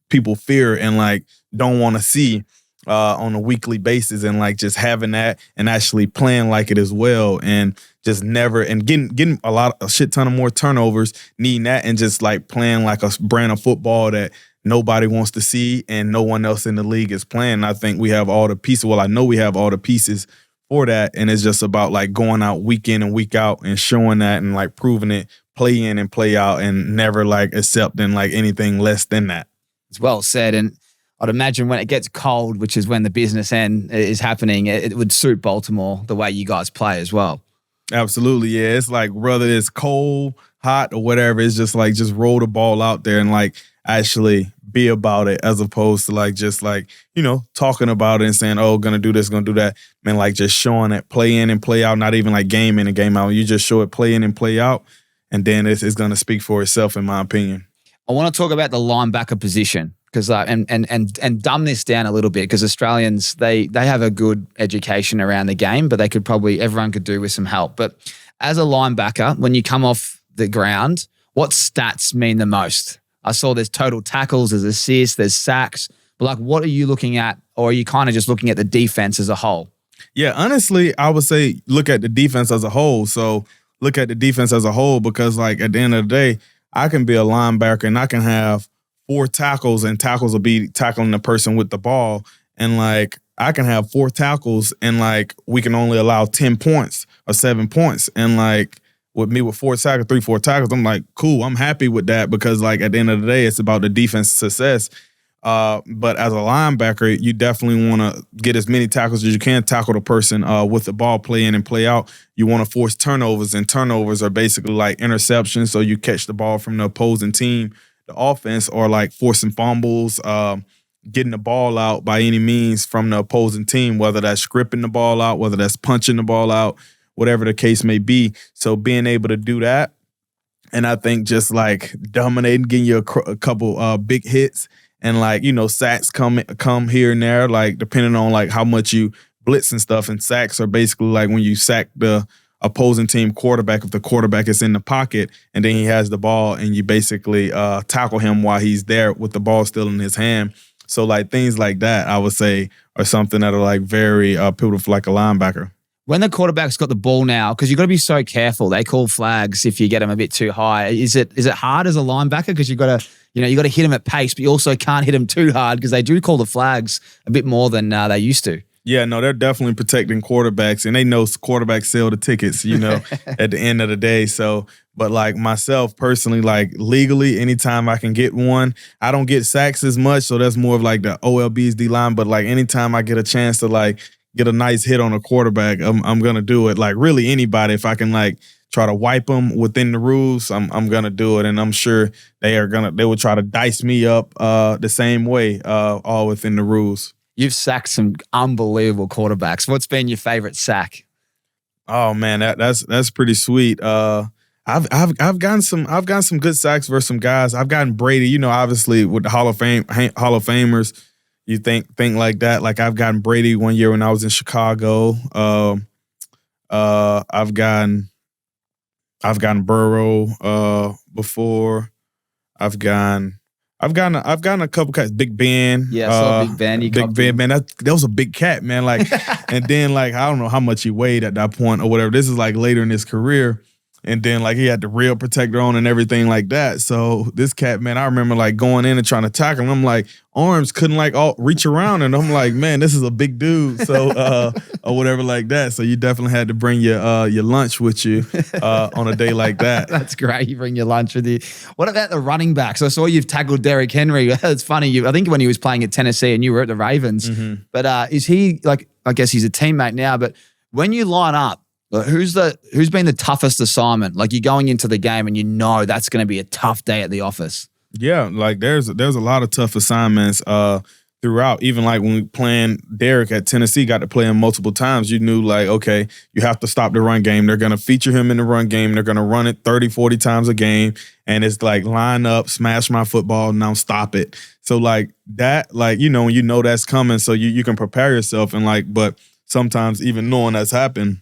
people fear and don't want to see on a weekly basis, and just having that and actually playing like it as well, and just never and getting a shit ton of more turnovers, needing that, and just playing like a brand of football that nobody wants to see and no one else in the league is playing. I think we have all the pieces. Well, I know we have all the pieces for that, and it's just about going out week in and week out and showing that and proving it, play in and play out, and never accepting anything less than that. It's well said, and I'd imagine when it gets cold, which is when the business end is happening, it would suit Baltimore the way you guys play as well. Absolutely, yeah. It's whether it's cold, hot, or whatever, it's just just roll the ball out there and actually be about it, as opposed to just talking about it and saying, oh, gonna do this, gonna do that. Man, just showing it, play in and play out, not even game in and game out. You just show it, play in and play out, and then it's gonna speak for itself, in my opinion. I want to talk about the linebacker position, because and dumb this down a little bit, because Australians, they have a good education around the game, but everyone could do with some help. But as a linebacker, when you come off the ground, what stats mean the most? I saw there's total tackles, there's assists, there's sacks. But what are you looking at? Or are you kind of just looking at the defense as a whole? Yeah, honestly, I would say look at the defense as a whole. So look at the defense as a whole, because at the end of the day, I can be a linebacker and I can have 4 tackles, and tackles will be tackling the person with the ball. And I can have 4 tackles and we can only allow 10 points or 7 points. And with me with 4 tackles, I'm cool. I'm happy with that, because at the end of the day, it's about the defense success. But as a linebacker, you definitely want to get as many tackles as you can, tackle the person with the ball, play in and play out. You want to force turnovers, and turnovers are basically interceptions. So you catch the ball from the opposing team, the offense, or forcing fumbles, getting the ball out by any means from the opposing team, whether that's scripting the ball out, whether that's punching the ball out, whatever the case may be. So being able to do that, And I think just like dominating, getting you a couple big hits, and like, sacks come here and there, like depending on like how much you blitz and stuff. And sacks are basically like when you sack the opposing team quarterback if the quarterback is in the pocket and then he has the ball, and you basically tackle him while he's there with the ball still in his hand. So like things like that, I would say, are something that are like very pivotal for like a linebacker. When the quarterback's got the ball now, because you've got to be so careful. They call flags if you get them a bit too high. Is it hard as a linebacker because you've got to hit them at pace, but you also can't hit them too hard because they do call the flags a bit more than they used to. Yeah, no, they're definitely protecting quarterbacks, and they know quarterbacks sell the tickets, at the end of the day. So, but like myself personally, like legally, anytime I can get one, I don't get sacks as much, so that's more of like the OLB's D line. But like anytime I get a chance to like get a nice hit on a quarterback, I'm gonna do it. Like really anybody, if I can like try to wipe them within the rules, I'm gonna do it, and I'm sure they will try to dice me up the same way, all within the rules. You've sacked some unbelievable quarterbacks. What's been your favorite sack? Oh man, that's pretty sweet. I've gotten some good sacks versus some guys. I've gotten Brady, obviously with the Hall of Famers, you think like that. Like I've gotten Brady one year when I was in Chicago. I've gotten Burrow before. I've gotten a couple cats. Big Ben. Yeah, I saw Big Ben. Big Ben, man. That was a big cat, man. Like, and then like I don't know how much he weighed at that point or whatever. This is like later in his career, and then like he had the real protector on and everything like that. So this cat, man, I remember like going in and trying to tackle him. I'm like arms couldn't like all reach around, and I'm like, man, this is a big dude. So or whatever like that. So you definitely had to bring your lunch with you on a day like that. That's great. You bring your lunch with you. What about the running backs? I saw you've tackled Derrick Henry. It's funny. I think when he was playing at Tennessee and you were at the Ravens. Mm-hmm. But is he like? I guess he's a teammate now. But when you line up, who's been the toughest assignment? Like you're going into the game and that's going to be a tough day at the office. Yeah, like there's a lot of tough assignments throughout. Even like when we playing Derrick at Tennessee, got to play him multiple times. You knew like, okay, you have to stop the run game. They're going to feature him in the run game. They're going to run it 30, 40 times a game. And it's like line up, smash my football, now stop it. So like that, like, when that's coming, so you can prepare yourself and like, but sometimes even knowing that's happened,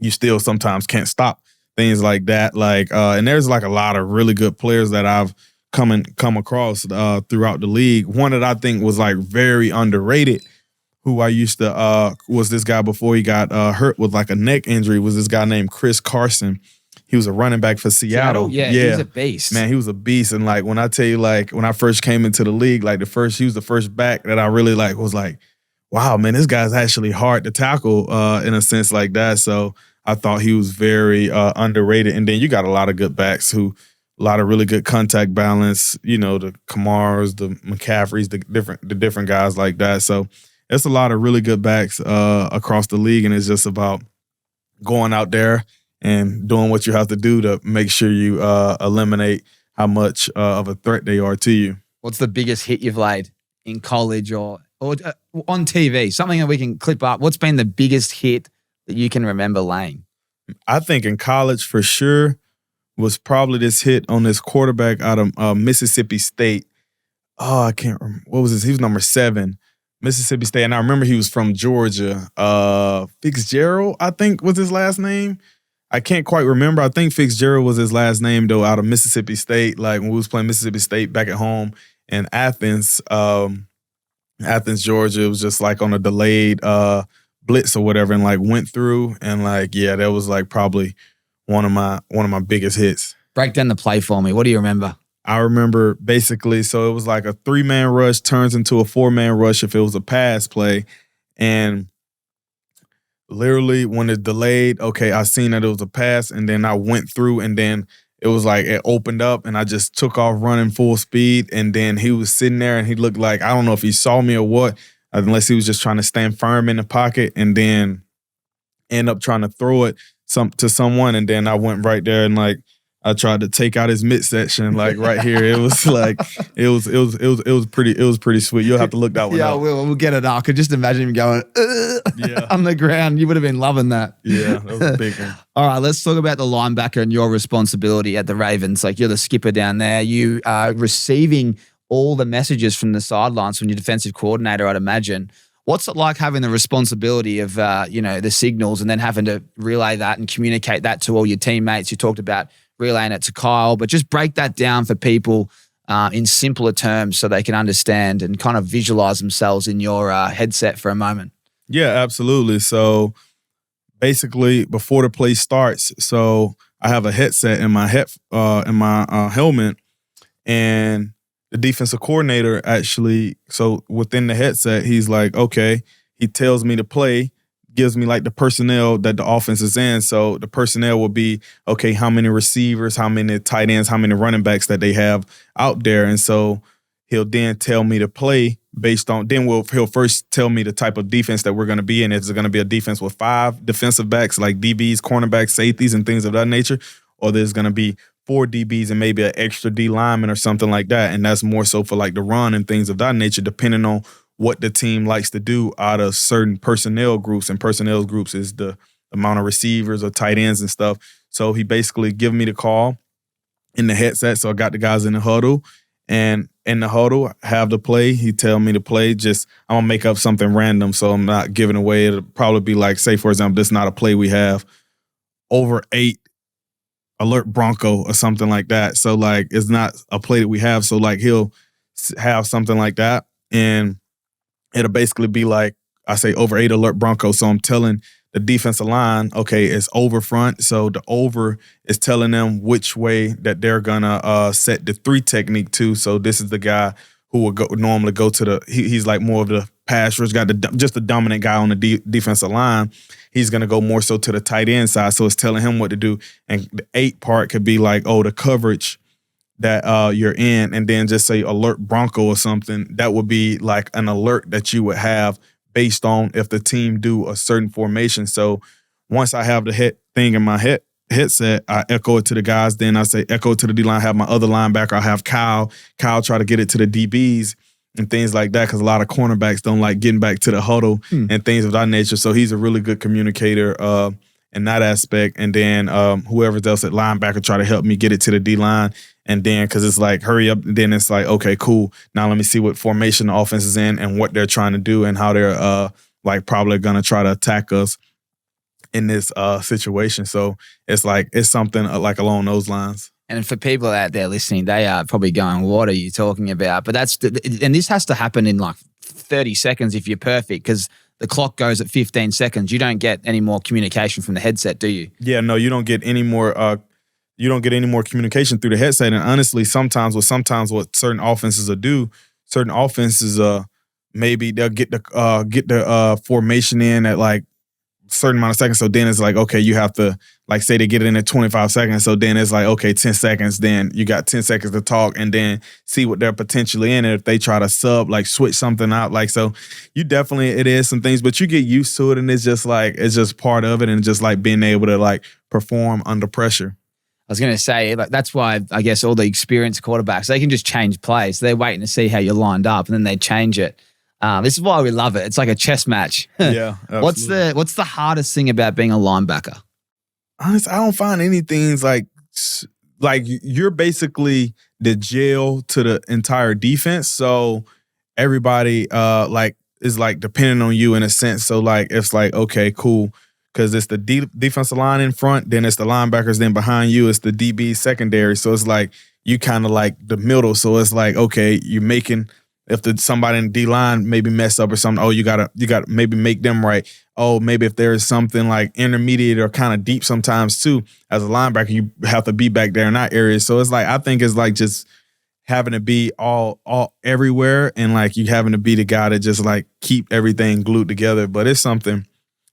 you still sometimes can't stop things like that. Like, and there's like a lot of really good players that I've come across throughout the league. One that I think was like very underrated, who I used to was this guy before he got hurt with like a neck injury, was this guy named Chris Carson. He was a running back for Seattle. Yeah, he was a beast. Man, he was a beast. And like when I tell you, like when I first came into the league, like he was the first back that I really like was like, wow, man, this guy's actually hard to tackle in a sense like that. So I thought he was very underrated. And then you got a lot of good backs a lot of really good contact balance, the Kamars, the McCaffreys, the different guys like that. So it's a lot of really good backs across the league, and it's just about going out there and doing what you have to do to make sure you eliminate how much of a threat they are to you. What's the biggest hit you've laid in college or on TV? Something that we can clip up. What's been the biggest hit that you can remember laying? I think in college for sure was probably this hit on this quarterback out of Mississippi State. Oh, I can't remember. What was this? He was number 7, Mississippi State. And I remember he was from Georgia. Fitzgerald, I think, was his last name. I can't quite remember. I think Fitzgerald was his last name, though, out of Mississippi State. Like when we was playing Mississippi State back at home in Athens, Georgia, it was just like on a delayed blitz or whatever, and like went through, and like, yeah, that was like probably one of my biggest hits. Break down the play for me. What do you remember? I remember basically, so it was like a 3-man rush turns into a 4-man rush if it was a pass play. And literally when it delayed, okay, I seen that it was a pass, and then I went through, and then it was like it opened up, and I just took off running full speed. And then he was sitting there, and he looked like, I don't know if he saw me or what, unless he was just trying to stand firm in the pocket, and then end up trying to throw it to someone. And then I went right there and like I tried to take out his midsection, like right here. It was like it was pretty sweet. You'll have to look that one Yeah, up. we'll get it up. I could just imagine him going on the ground. You would have been loving that. Yeah, that was a big one. All right, let's talk about the linebacker and your responsibility at the Ravens. Like, you're the skipper down there. You are receiving all the messages from the sidelines from your defensive coordinator, I'd imagine. What's it like having the responsibility of the signals and then having to relay that and communicate that to all your teammates? You talked about relaying it to Kyle, but just break that down for people in simpler terms so they can understand and kind of visualize themselves in your headset for a moment. Yeah, absolutely. So basically, before the play starts, so I have a headset in my helmet, and the defensive coordinator actually, so within the headset, he's like, okay, he tells me to play, gives me like the personnel that the offense is in. So the personnel will be, okay, how many receivers, how many tight ends, how many running backs that they have out there. And so he'll then tell me to play based on, he'll first tell me the type of defense that we're going to be in. Is it going to be a defense with 5 defensive backs like DBs, cornerbacks, safeties, and things of that nature? Or there's going to be 4 DBs and maybe an extra D lineman or something like that. And that's more so for like the run and things of that nature, depending on what the team likes to do out of certain personnel groups. And personnel groups is the amount of receivers or tight ends and stuff. So he basically gave me the call in the headset. So I got the guys in the huddle, and in the huddle, have the play. He tell me to play. Just, I'm going to make up something random so I'm not giving away. It'll probably be like, say, for example, this is not a play we have, over 8 alert Bronco or something like that. So like, it's not a play that we have. So like, he'll have something like that, and it'll basically be like, I say over 8 alert Bronco. So I'm telling the defensive line, okay, it's over front. So the over is telling them which way that they're gonna set the 3 technique to. So this is the guy who would normally go to the, he's like more of the pass rush guy, just the dominant guy on the defensive line. He's going to go more so to the tight end side. So it's telling him what to do. And the 8 part could be like, oh, the coverage that you're in, and then just say alert Bronco or something. That would be like an alert that you would have based on if the team do a certain formation. So once I have the thing in my headset, I echo it to the guys. Then I say echo it to the D-line, have my other linebacker. I have Kyle try to get it to the DBs and things like that, because a lot of cornerbacks don't like getting back to the huddle and things of that nature. So he's a really good communicator in that aspect. And then whoever else at linebacker try to help me get it to the D-line. And then, because it's like, hurry up. Then it's like, okay, cool. Now let me see what formation the offense is in and what they're trying to do and how they're like probably going to try to attack us in this situation. So it's like, it's something like along those lines. And for people out there listening, they are probably going, what are you talking about? But and this has to happen in like 30 seconds if you're perfect, because the clock goes at 15 seconds. You don't get any more communication from the headset, do you? Yeah, no, you don't get any more communication through the headset. And honestly, sometimes what certain offenses will do, certain offenses maybe they'll get the formation in at like certain amount of seconds. So then it's like, okay, you have to, like, say they get it in at 25 seconds. So then it's like, okay, 10 seconds. Then you got 10 seconds to talk and then see what they're potentially in. And if they try to switch something out, like, so you definitely, it is some things, but you get used to it. And it's just like, it's just part of it. And just like being able to like perform under pressure. I was going to say, like, that's why I guess all the experienced quarterbacks, they can just change plays. They're waiting to see how you're lined up and then they change it. This is why we love it. It's like a chess match. Yeah. Absolutely. What's the hardest thing about being a linebacker? Honestly, I don't find anything like you're basically the jail to the entire defense. So everybody is like depending on you in a sense. So like it's like, okay, cool. Because it's the defensive line in front, then it's the linebackers, then behind you it's the DB secondary. So it's like you kind of like the middle. So it's like, okay, you're making, if somebody in the D-line maybe mess up or something, oh, you gotta maybe make them right. Oh, maybe if there is something like intermediate or kind of deep sometimes too, as a linebacker, you have to be back there in that area. So it's like, I think it's like just having to be all everywhere, and like you having to be the guy to just like keep everything glued together. But it's something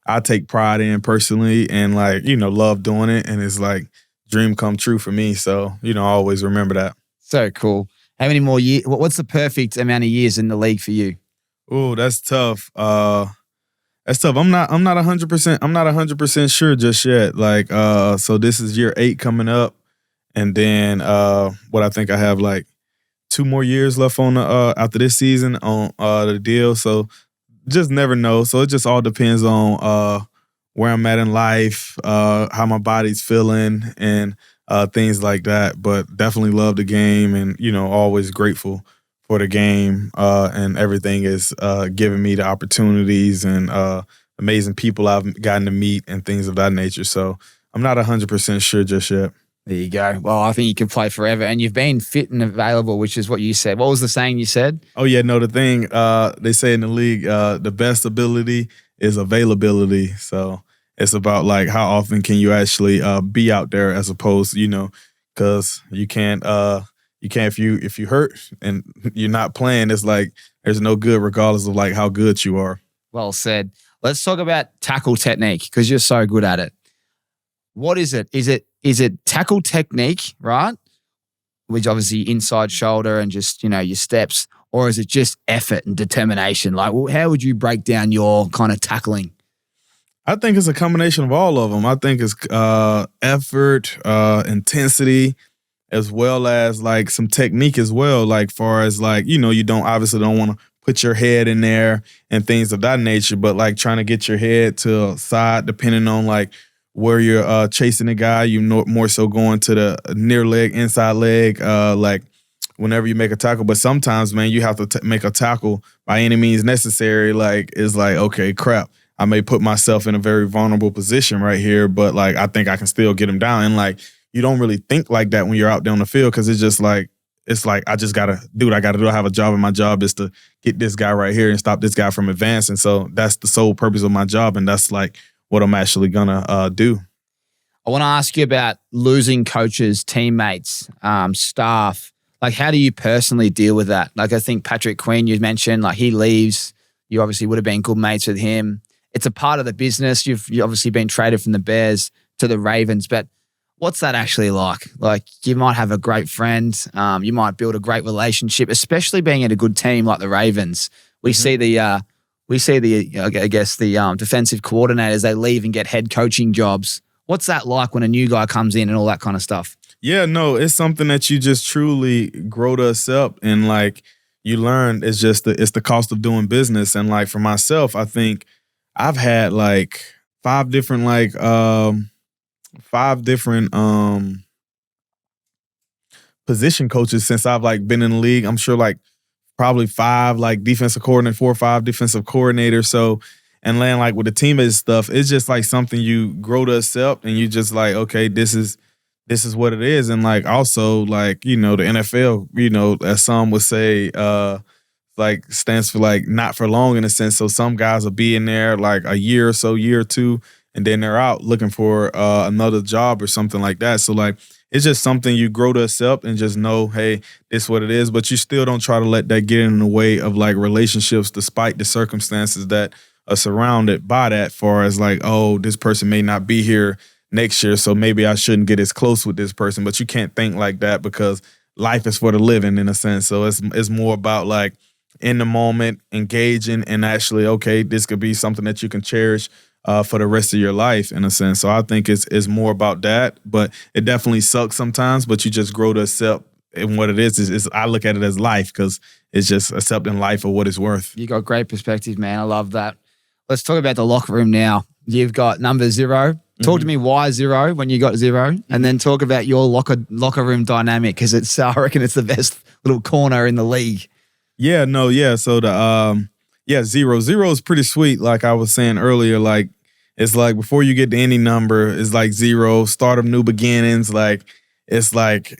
I take pride in personally, and like, love doing it. And it's like dream come true for me. So, I always remember that. So cool. How many more years? What's the perfect amount of years in the league for you? Oh, that's tough. That's tough. I'm not 100%. I'm not 100% sure just yet. Like, so this is year 8 coming up, And then what I think I have like 2 more years left on the after this season on the deal. So just never know. So it just all depends on where I'm at in life, how my body's feeling, and things like that. But definitely love the game, and always grateful for the game, and everything is giving me the opportunities and amazing people I've gotten to meet and things of that nature. So I'm not 100% sure just yet. There you go. Well, I think you can play forever, and you've been fit and available, which is what you said. What was the saying you said? Oh yeah, no. The thing they say in the league, the best ability is availability. So it's about like how often can you actually be out there, as opposed, because you can't if you hurt and you're not playing, it's like there's no good regardless of like how good you are. Well said. Let's talk about tackle technique, because you're so good at it. What is it? Is it tackle technique, right? Which obviously inside shoulder and just, your steps, or is it just effort and determination? Like, how would you break down your kind of tackling? I think it's a combination of all of them. I think it's effort, intensity, as well as like some technique as well. Like far as like, you obviously don't want to put your head in there and things of that nature, but like trying to get your head to a side, depending on like where you're chasing the guy, more so going to the near leg, inside leg, like whenever you make a tackle. But sometimes, man, you have to make a tackle by any means necessary. Like, it's like, okay, crap, I may put myself in a very vulnerable position right here, but like I think I can still get him down. And like you don't really think like that when you're out there on the field, because it's just like, I just got to do what I got to do. I have a job, and my job is to get this guy right here and stop this guy from advancing. So that's the sole purpose of my job, and that's like what I'm actually going to do. I want to ask you about losing coaches, teammates, staff. Like, how do you personally deal with that? Like, I think Patrick Queen, you mentioned, like, he leaves. You obviously would have been good mates with him. It's a part of the business. You've obviously been traded from the Bears to the Ravens, but what's that actually like? Like, you might have a great friend. You might build a great relationship, especially being at a good team like the Ravens. We see the defensive coordinators, they leave and get head coaching jobs. What's that like when a new guy comes in and all that kind of stuff? Yeah, no, it's something that you just truly grow to accept, and like you learn. It's just it's the cost of doing business. And like for myself, I think I've had like five different position coaches since I've like been in the league. I'm sure like probably 5 like defensive coordinator, 4 or 5 defensive coordinators. So, and then like with the teammate stuff, it's just like something you grow to accept, and you just like, okay, this is what it is. And like also like, the NFL, as some would say, like stands for like not for long in a sense. So some guys will be in there like a year or so, year or two, and then they're out looking for another job or something like that. So like it's just something you grow to accept and just know, hey, this is what it is. But you still don't try to let that get in the way of like relationships, despite the circumstances that are surrounded by that, far as like, oh, this person may not be here next year, so maybe I shouldn't get as close with this person. But you can't think like that, because life is for the living in a sense. So it's more about like in the moment, engaging, and actually, okay, this could be something that you can cherish for the rest of your life in a sense. So I think it's more about that, but it definitely sucks sometimes, but you just grow to accept. And what it is I look at it as life, because it's just accepting life for what it's worth. You got great perspective, man. I love that. Let's talk about the locker room now. You've got number 0. Talk to me why 0 when you got 0, and then talk about your locker room dynamic, because it's I reckon it's the best little corner in the league. Yeah, no, yeah. So the 0 is pretty sweet. Like I was saying earlier, like it's like before you get to any number, it's like 0, start of new beginnings. Like it's like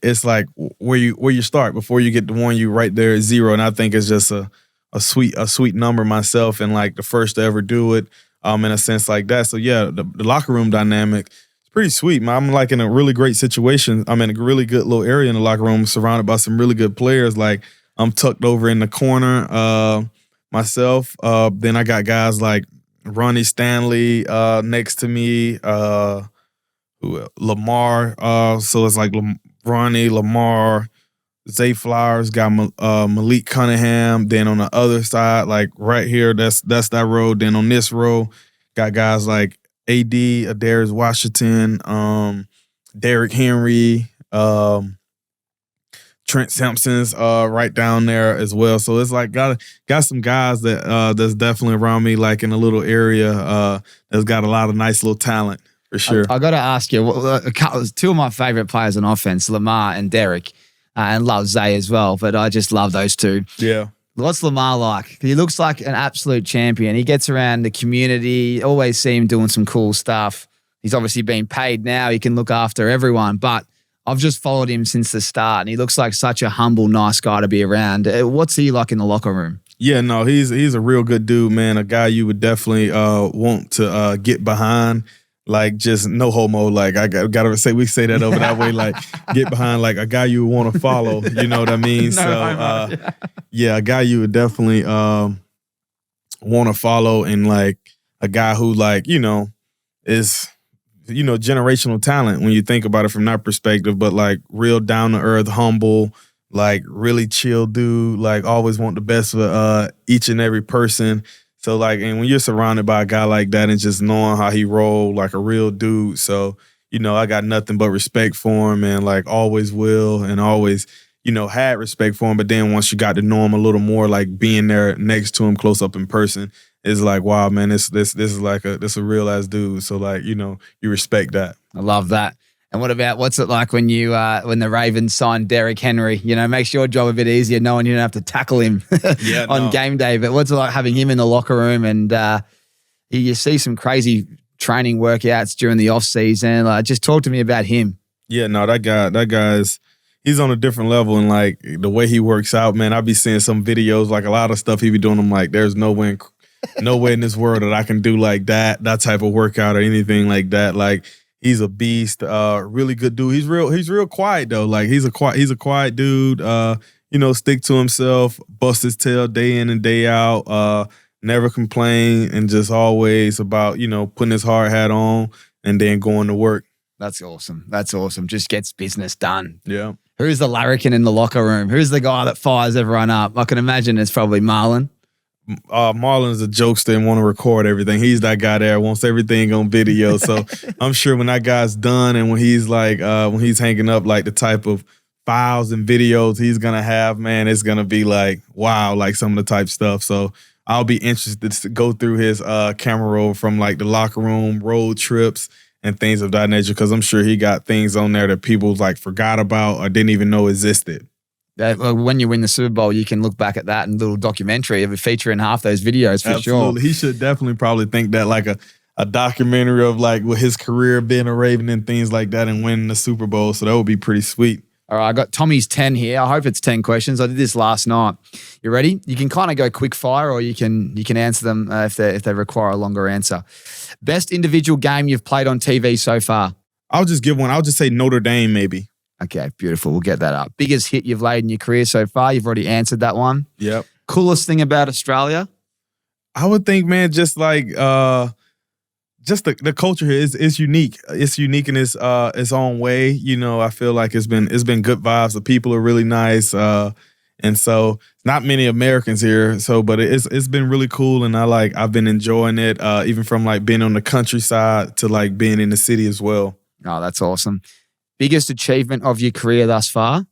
where you start before you get to 1, you right there at 0. And I think it's just a sweet number myself, and like the first to ever do it. In a sense like that. So yeah, the locker room dynamic is pretty sweet, man. I'm like in a really great situation. I'm in a really good little area in the locker room, surrounded by some really good players. Like I'm tucked over in the corner myself. Then I got guys like Ronnie Stanley next to me, Lamar. So it's like Ronnie, Lamar, Zay Flowers, got Malik Cunningham. Then on the other side, like right here, that's that row. Then on this row, got guys like AD, Adarius Washington, Derrick Henry, Trent Simpson's right down there as well. So it's like got some guys that that's definitely around me, like in a little area that's got a lot of nice little talent for sure. I got to ask you, two of my favorite players on offense, Lamar and Derek, and love Zay as well, but I just love those two. Yeah. What's Lamar like? He looks like an absolute champion. He gets around the community, always see him doing some cool stuff. He's obviously been paid now. He can look after everyone, but I've just followed him since the start, and he looks like such a humble, nice guy to be around. What's he like in the locker room? Yeah, no, he's a real good dude, man. A guy you would definitely want to get behind. Like, just no homo. Like, I gotta say, we say that over that way. Like, get behind, like a guy you would want to follow. You know what I mean? Yeah, a guy you would definitely want to follow, and like a guy who, like, is generational talent when you think about it from that perspective, but like real down to earth, humble, like really chill dude, like always want the best for each and every person. So like, and when you're surrounded by a guy like that and just knowing how he roll, like a real dude. So, I got nothing but respect for him, and like always will, and always, had respect for him. But then once you got to know him a little more, like being there next to him close up in person, it's like, wow, man, this is like this a real ass dude. So like, you respect that. I love that. And what's it like when you when the Ravens signed Derrick Henry? Makes your job a bit easier knowing you don't have to tackle him on game day. But what's it like having him in the locker room, and you see some crazy training workouts during the off season? Just talk to me about him. Yeah, no, that guy's he's on a different level, and like the way he works out, man. I be seeing some videos, like a lot of stuff he be doing. I'm like, there's no way in this world that I can do like that type of workout or anything like that. Like, he's a beast, really good dude. He's real quiet though. Like, he's a quiet dude. Stick to himself, bust his tail day in and day out. Never complain, and just always about putting his hard hat on and then going to work. That's awesome. Just gets business done. Yeah. Who's the larrikin in the locker room? Who's the guy that fires everyone up? I can imagine it's probably Marlon. Marlon's a jokester and want to record everything. He's that guy there, wants everything on video. So I'm sure when that guy's done, and when he's like, when he's hanging up like the type of files and videos he's gonna have, man, it's gonna be like, wow, like some of the type stuff. So I'll be interested to go through his camera roll from like the locker room, road trips, and things of that nature, because I'm sure he got things on there that people like forgot about or didn't even know existed. When you win the Super Bowl, you can look back at that and little documentary of a feature in half those videos for Absolutely. sure. He should definitely probably think that like a documentary of like with his career being a Raven and things like that, and winning the Super Bowl. So that would be pretty sweet. All right, I got Tommy's 10 here. I hope it's 10 questions. I did this last night. You ready? You can kind of go quick fire, or you can answer them if they require a longer answer. Best individual game you've played on TV so far? I'll just give one. I'll just say Notre Dame maybe. Okay, beautiful. We'll get that up. Biggest hit you've laid in your career so far? You've already answered that one. Yep. Coolest thing about Australia? I would think, man, just like just the culture here is unique. It's unique in its own way. I feel like it's been good vibes. The people are really nice, and so not many Americans here. So, but it's been really cool, and I've been enjoying it, even from like being on the countryside to like being in the city as well. Oh, that's awesome. Biggest achievement of your career thus far?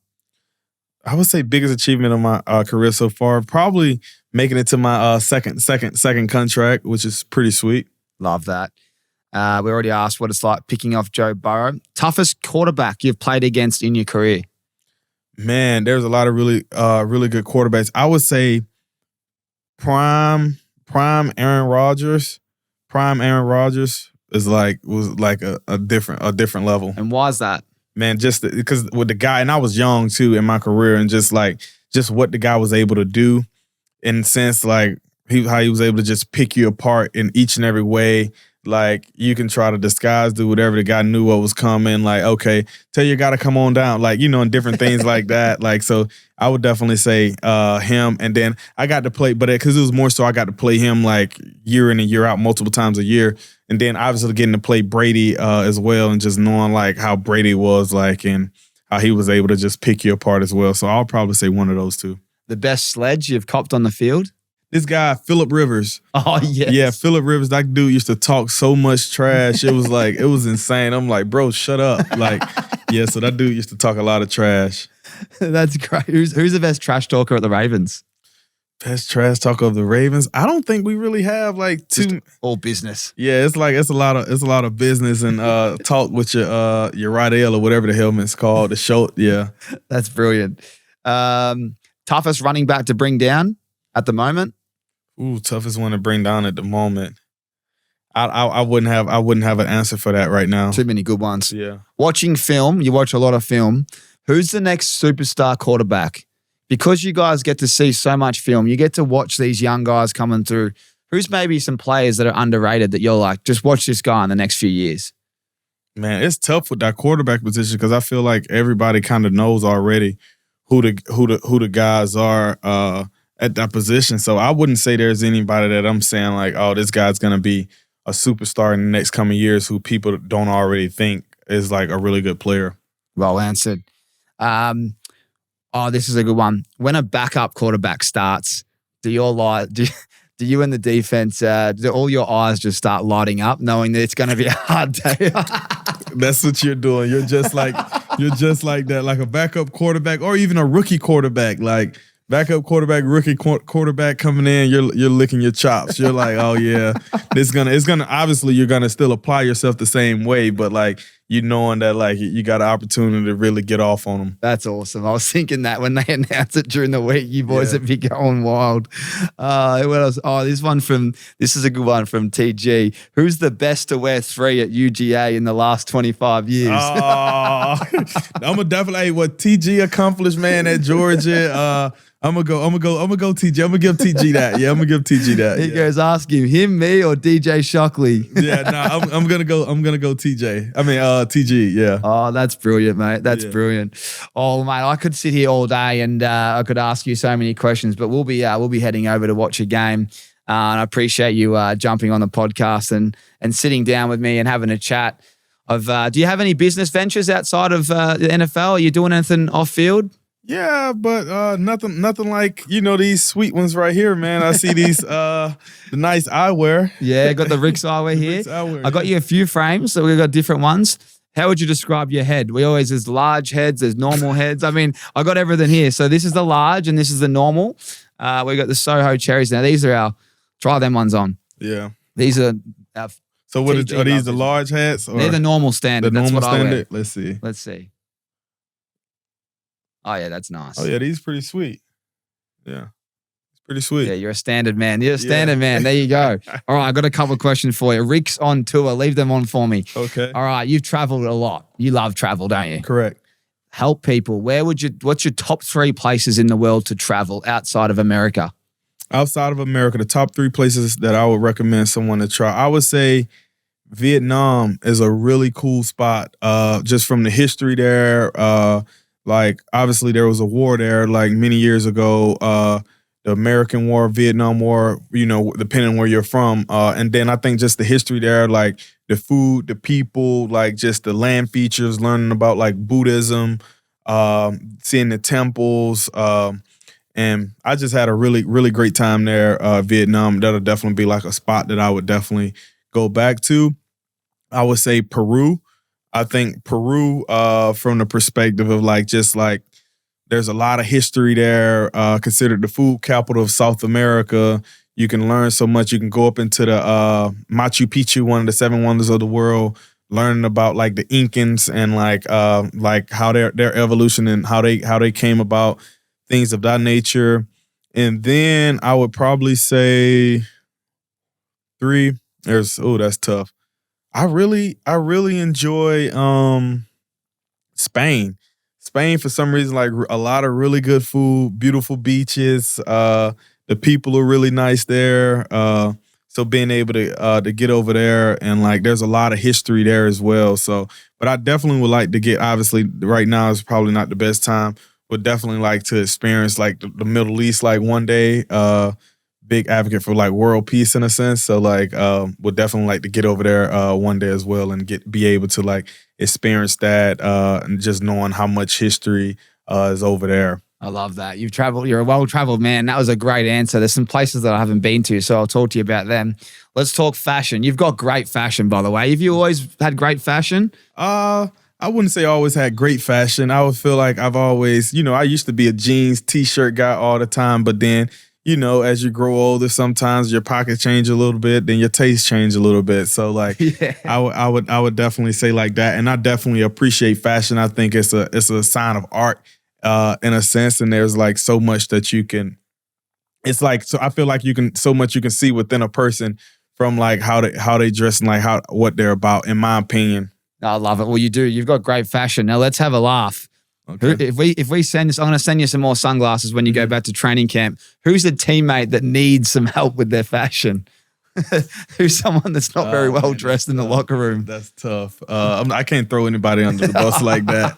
I would say biggest achievement of my career so far, probably making it to my second contract, which is pretty sweet. Love that. We already asked what it's like picking off Joe Burrow. Toughest quarterback you've played against in your career? Man, there's a lot of really good quarterbacks. I would say prime Aaron Rodgers. Prime Aaron Rodgers was like a different level. And why is that? Man, just because with the guy, and I was young too in my career, and just what the guy was able to do, in the sense like how he was able to just pick you apart in each and every way. Like, you can try to do whatever. The guy knew what was coming. Like, okay, tell your guy to come on down. Like, and different things like that. Like, so I would definitely say him. And then I got to play, but because it was more so I got to play him like year in and year out, multiple times a year. And then obviously getting to play Brady as well, and just knowing like how Brady was like, and how he was able to just pick you apart as well. So I'll probably say one of those two. The best sledge you've copped on the field? This guy, Phillip Rivers. Oh, yes. Yeah, Phillip Rivers, that dude used to talk so much trash. It was like, it was insane. I'm like, bro, shut up. Like, Yeah, so that dude used to talk a lot of trash. That's great. Who's the best trash talker at the Ravens? Best trash talker of the Ravens? I don't think we really have like two. Just all business. Yeah, it's a lot of business and talk with your right ear or whatever the helmet's called. The show, yeah. That's brilliant. Toughest running back to bring down at the moment? Ooh, toughest one to bring down at the moment. I wouldn't have an answer for that right now. Too many good ones. Yeah. Watching film, you watch a lot of film. Who's the next superstar quarterback? Because you guys get to see so much film, you get to watch these young guys coming through. Who's maybe some players that are underrated that you're like, just watch this guy in the next few years? Man, it's tough with that quarterback position because I feel like everybody kind of knows already who the guys are at that position. So I wouldn't say there's anybody that I'm saying like, oh, this guy's gonna be a superstar in the next coming years who people don't already think is like a really good player. Well answered. This is a good one. When a backup quarterback starts, do you and the defense, do all your eyes just start lighting up knowing that it's going to be a hard day? That's what you're doing. You're just like that, like a backup quarterback or even a rookie quarterback. Like backup quarterback, rookie quarterback coming in, you're licking your chops. You're like, oh yeah, it's gonna. Obviously, you're gonna still apply yourself the same way, but like you knowing that like you got an opportunity to really get off on them. That's awesome. I was thinking that when they announced it during the week, you boys would be going wild. What else? This is a good one from TG. Who's the best to wear 3 at UGA in the last 25 years? I'm gonna definitely what TG accomplished, man, at Georgia. I'm gonna go TG. I'm gonna give TG that. Yeah, I'm gonna give TG that. He goes, ask him, me, or DJ Shockley. Yeah, I'm gonna go TJ. I mean, TG. Yeah. Oh, that's brilliant, mate. That's brilliant. Oh, mate, I could sit here all day and I could ask you so many questions, but we'll be heading over to watch a game. And I appreciate you jumping on the podcast and sitting down with me and having a chat. Do you have any business ventures outside of the NFL? Are you doing anything off field? Yeah, but nothing like, these sweet ones right here, man. I see these the nice eyewear. Yeah, got the Rick's eyewear here. Rick's eyewear, I got you a few frames, so we've got different ones. How would you describe your head? There's large heads, there's normal heads. I mean, I got everything here. So this is the large and this is the normal. We got the Soho cherries now. These are try them ones on. Yeah. These are So are these the large hats? Or they're the normal standard. The normal That's what standard? I wear. Let's see. Oh, yeah, that's nice. Oh, yeah, these pretty sweet. Yeah, it's pretty sweet. Yeah, you're a standard man. You're a standard man. There you go. All right, I got a couple of questions for you. Rick's on tour. Leave them on for me. Okay. All right, you've traveled a lot. You love travel, don't you? Correct. Help people. What's your top 3 places in the world to travel outside of America? Outside of America, the top 3 places that I would recommend someone to try, I would say Vietnam is a really cool spot. Just from the history there. Like, obviously, there was a war there, like, many years ago, the American War, Vietnam War, depending on where you're from. And then I think just the history there, like, the food, the people, like, just the land features, learning about, like, Buddhism, seeing the temples. And I just had a really, really great time there, Vietnam. That'll definitely be, like, a spot that I would definitely go back to. I would say Peru. I think Peru, from the perspective of there's a lot of history there, considered the food capital of South America. You can learn so much. You can go up into the Machu Picchu, one of the 7 wonders of the world, learning about like the Incans and like how their evolution and how they came about, things of that nature. And then I would probably say 3. That's tough. I really enjoy Spain. Spain, for some reason, like a lot of really good food, beautiful beaches. The people are really nice there. So being able to get over there and like there's a lot of history there as well. So, but I definitely would like to get. Obviously, right now is probably not the best time. Would definitely like to experience like the Middle East like one day. Big advocate for like world peace in a sense. So like would definitely like to get over there one day as well and be able to like experience that and just knowing how much history is over there. I love that. You've traveled, you're a well-traveled man. That was a great answer. There's some places that I haven't been to, so I'll talk to you about them. Let's talk fashion. You've got great fashion, by the way. Have you always had great fashion? I I wouldn't say I always had great fashion. I would feel like I've always, I used to be a jeans, t-shirt guy all the time, but then, as you grow older, sometimes your pockets change a little bit, then your taste change a little bit. So like, Yeah. I would definitely say like that, and I definitely appreciate fashion. I think it's a sign of art, in a sense, and there's like so much that you can. It's like, so I feel like you can see within a person from like how they dress and like what they're about, in my opinion. I love it. Well, you do. You've got great fashion. Now let's have a laugh. Okay. If we send this, I'm going to send you some more sunglasses when you go back to training camp. Who's the teammate that needs some help with their fashion? Who's someone that's not very well dressed in the locker room? That's tough. I can't throw anybody under the bus like that.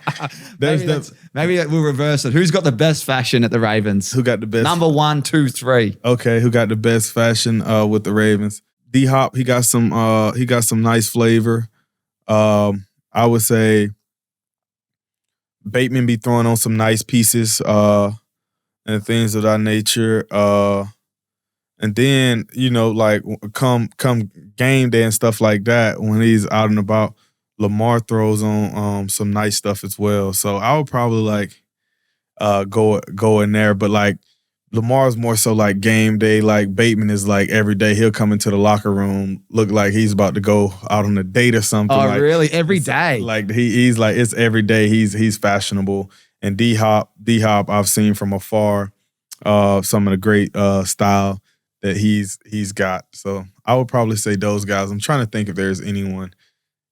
Maybe we'll reverse it. Who's got the best fashion at the Ravens? Who got the best? Number 1, 2, 3. Okay, who got the best fashion with the Ravens? D-Hop, he got some nice flavor. I would say Bateman be throwing on some nice pieces and things of that nature. And then, like come game day and stuff like that, when he's out and about, Lamar throws on some nice stuff as well. So I would probably like go in there, but like Lamar's more so like game day. Like Bateman is like every day he'll come into the locker room, look like he's about to go out on a date or something. Oh, like, really? Every day? Like he's like, it's every day he's fashionable. And D-Hop I've seen from afar some of the great style that he's got. So I would probably say those guys. I'm trying to think if there's anyone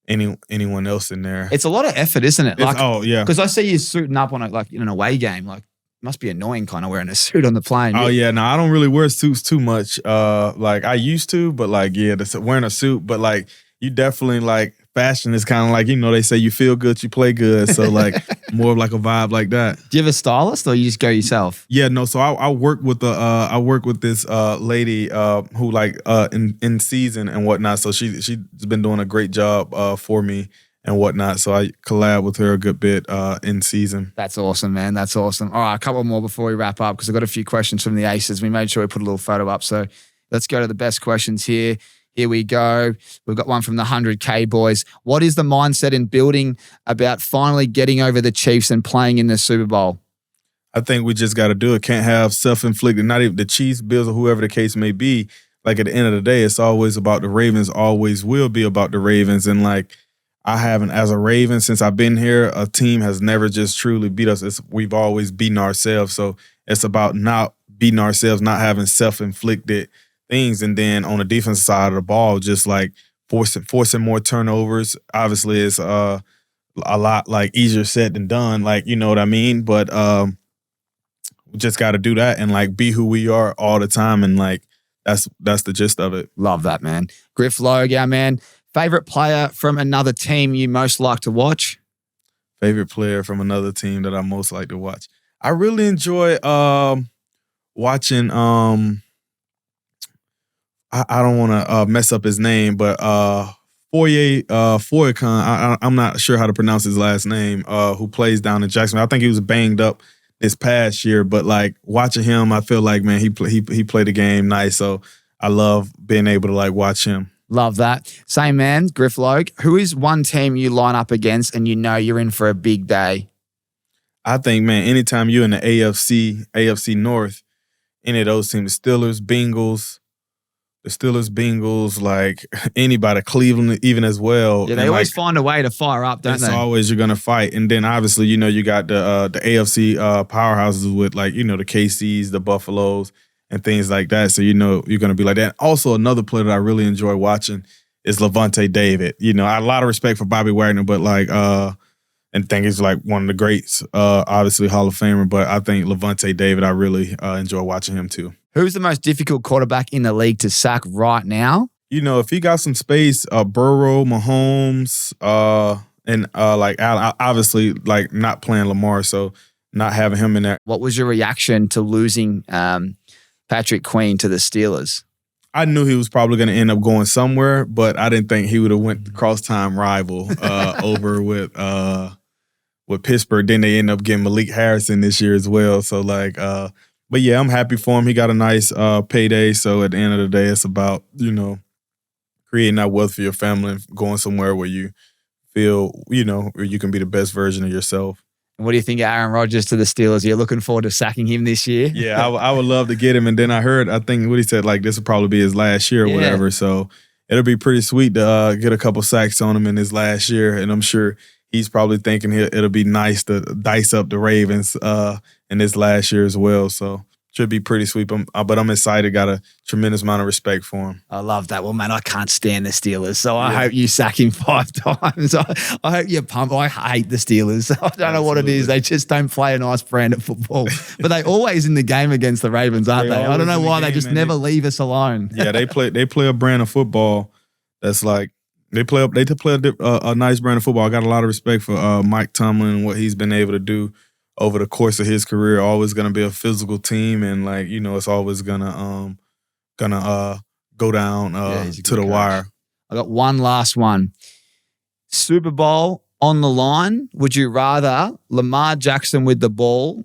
else in there. It's a lot of effort, isn't it? Like, oh yeah, because I see you suiting up on in an away game. Like, it must be annoying kind of wearing a suit on the plane. Oh yeah, no, I don't really wear suits too much. Like I used to, but like wearing a suit, but like you definitely like fashion is kind of like, they say you feel good, you play good. So like more of like a vibe like that. Do you have a stylist or you just go yourself? Yeah, no. So I work with this lady who like in season and whatnot. So she's been doing a great job for me and whatnot. So I collab with her a good bit in season. That's awesome, man. That's awesome. All right, a couple more before we wrap up because I've got a few questions from the Aces. We made sure we put a little photo up. So let's go to the best questions here. Here we go. We've got one from the 100K boys. What is the mindset in building about finally getting over the Chiefs and playing in the Super Bowl? I think we just got to do it. Can't have self-inflicted, not even the Chiefs, Bills, or whoever the case may be. Like at the end of the day, it's always about the Ravens, always will be about the Ravens. And like I haven't, as a Raven, since I've been here, a team has never just truly beat us. We've always beaten ourselves. So it's about not beating ourselves, not having self-inflicted things. And then on the defensive side of the ball, just like forcing more turnovers. Obviously, it's a lot like easier said than done. Like, you know what I mean? But we just got to do that and like be who we are all the time. And like that's the gist of it. Love that, man. Griff Logue, our man. Favorite player from another team you most like to watch? Favorite player from another team that I most like to watch. I really enjoy watching. I don't want to mess up his name, but Foyekon, I'm not sure how to pronounce his last name, who plays down in Jacksonville. I think he was banged up this past year, but like watching him, I feel like, man, he played the game nice. So I love being able to like watch him. Love that. Same man, Griff Logue. Who is one team you line up against and you know you're in for a big day? I think, man, anytime you're in the AFC North, any of those teams, the Steelers, Bengals, like anybody, Cleveland even as well. Yeah, they always find a way to fire up, don't they? It's always you're going to fight. And then obviously, you got the AFC powerhouses with like, the KCs, the Buffaloes, and things like that. So, you're going to be like that. Also, another player that I really enjoy watching is Levante David. I have a lot of respect for Bobby Wagner, but like, and think he's like one of the greats, obviously Hall of Famer, but I think Levante David, I really enjoy watching him too. Who's the most difficult quarterback in the league to sack right now? If he got some space, Burrow, Mahomes, and like obviously like not playing Lamar, so not having him in there. What was your reaction to losing Patrick Queen to the Steelers? I knew he was probably going to end up going somewhere, but I didn't think he would have went cross-time rival over with Pittsburgh. Then they end up getting Malik Harrison this year as well. So like, but yeah, I'm happy for him. He got a nice payday. So at the end of the day, it's about, creating that wealth for your family and going somewhere where you feel, where you can be the best version of yourself. And what do you think of Aaron Rodgers to the Steelers? Are you looking forward to sacking him this year? Yeah, I would love to get him. And then I think what he said, like this will probably be his last year or whatever. So it'll be pretty sweet to get a couple sacks on him in his last year. And I'm sure he's probably thinking it'll be nice to dice up the Ravens in his last year as well. So should be pretty sweet. But I'm excited. Got a tremendous amount of respect for him. I love that. Well, man, I can't stand the Steelers, so I hope you sack him 5 times. I hope you pump. I hate the Steelers. I don't know what it is. They just don't play a nice brand of football. But they always in the game against the Ravens, aren't they? I don't know why. They just never leave us alone. Yeah, they play a brand of football that's like they play a nice brand of football. I got a lot of respect for Mike Tomlin and what he's been able to do over the course of his career. Always going to be a physical team, and it's always gonna go down to the wire. I got one last one. Super Bowl on the line. Would you rather Lamar Jackson with the ball,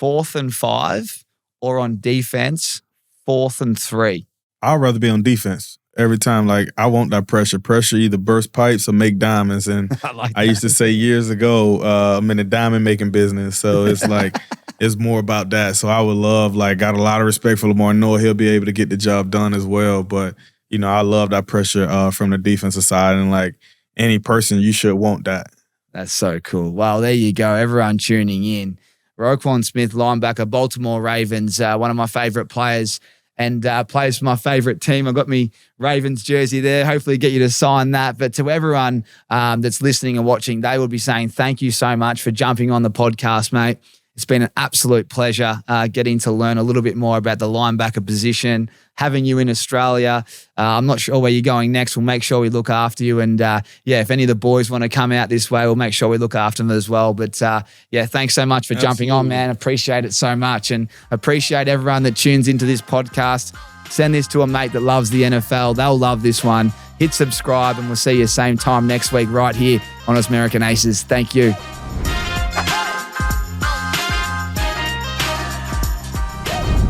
4th and 5, or on defense, 4th and 3? I'd rather be on defense. Every time, like, I want that pressure. Pressure either burst pipes or make diamonds. And I used to say years ago, I'm in the diamond making business. So it's like, it's more about that. So I would love, got a lot of respect for Lamar. I know he'll be able to get the job done as well. But, I love that pressure from the defensive side. And, any person, you should want that. That's so cool. Well, there you go. Everyone tuning in. Roquan Smith, linebacker, Baltimore Ravens, one of my favorite players. And plays for my favorite team. I got me Ravens jersey there. Hopefully get you to sign that. But to everyone that's listening and watching, they will be saying thank you so much for jumping on the podcast, mate. It's been an absolute pleasure getting to learn a little bit more about the linebacker position, having you in Australia. I'm not sure where you're going next. We'll make sure we look after you. And if any of the boys want to come out this way, we'll make sure we look after them as well. But thanks so much for jumping on, man. Appreciate it so much. And appreciate everyone that tunes into this podcast. Send this to a mate that loves the NFL. They'll love this one. Hit subscribe and we'll see you same time next week right here on Us American Aces. Thank you.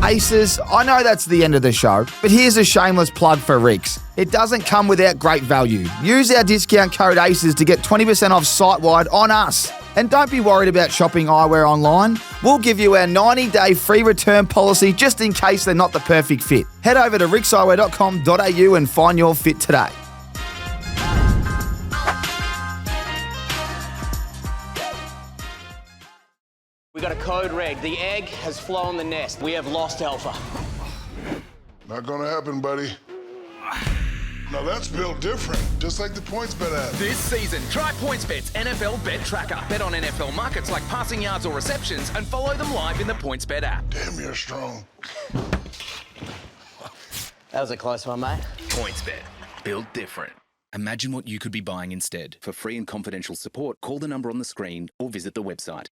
Aces, I know that's the end of the show, but here's a shameless plug for Ricks. It doesn't come without great value. Use our discount code ACES to get 20% off site-wide on us. And don't be worried about shopping eyewear online. We'll give you our 90-day free return policy just in case they're not the perfect fit. Head over to rickseyewear.com.au and find your fit today. We got a code red. The egg has flown the nest. We have lost Alpha. Not gonna happen, buddy. Now that's built different, just like the PointsBet app. This season, try PointsBet's NFL Bet Tracker. Bet on NFL markets like passing yards or receptions and follow them live in the PointsBet app. Damn, you're strong. That was a close one, mate. PointsBet. Built different. Imagine what you could be buying instead. For free and confidential support, call the number on the screen or visit the website.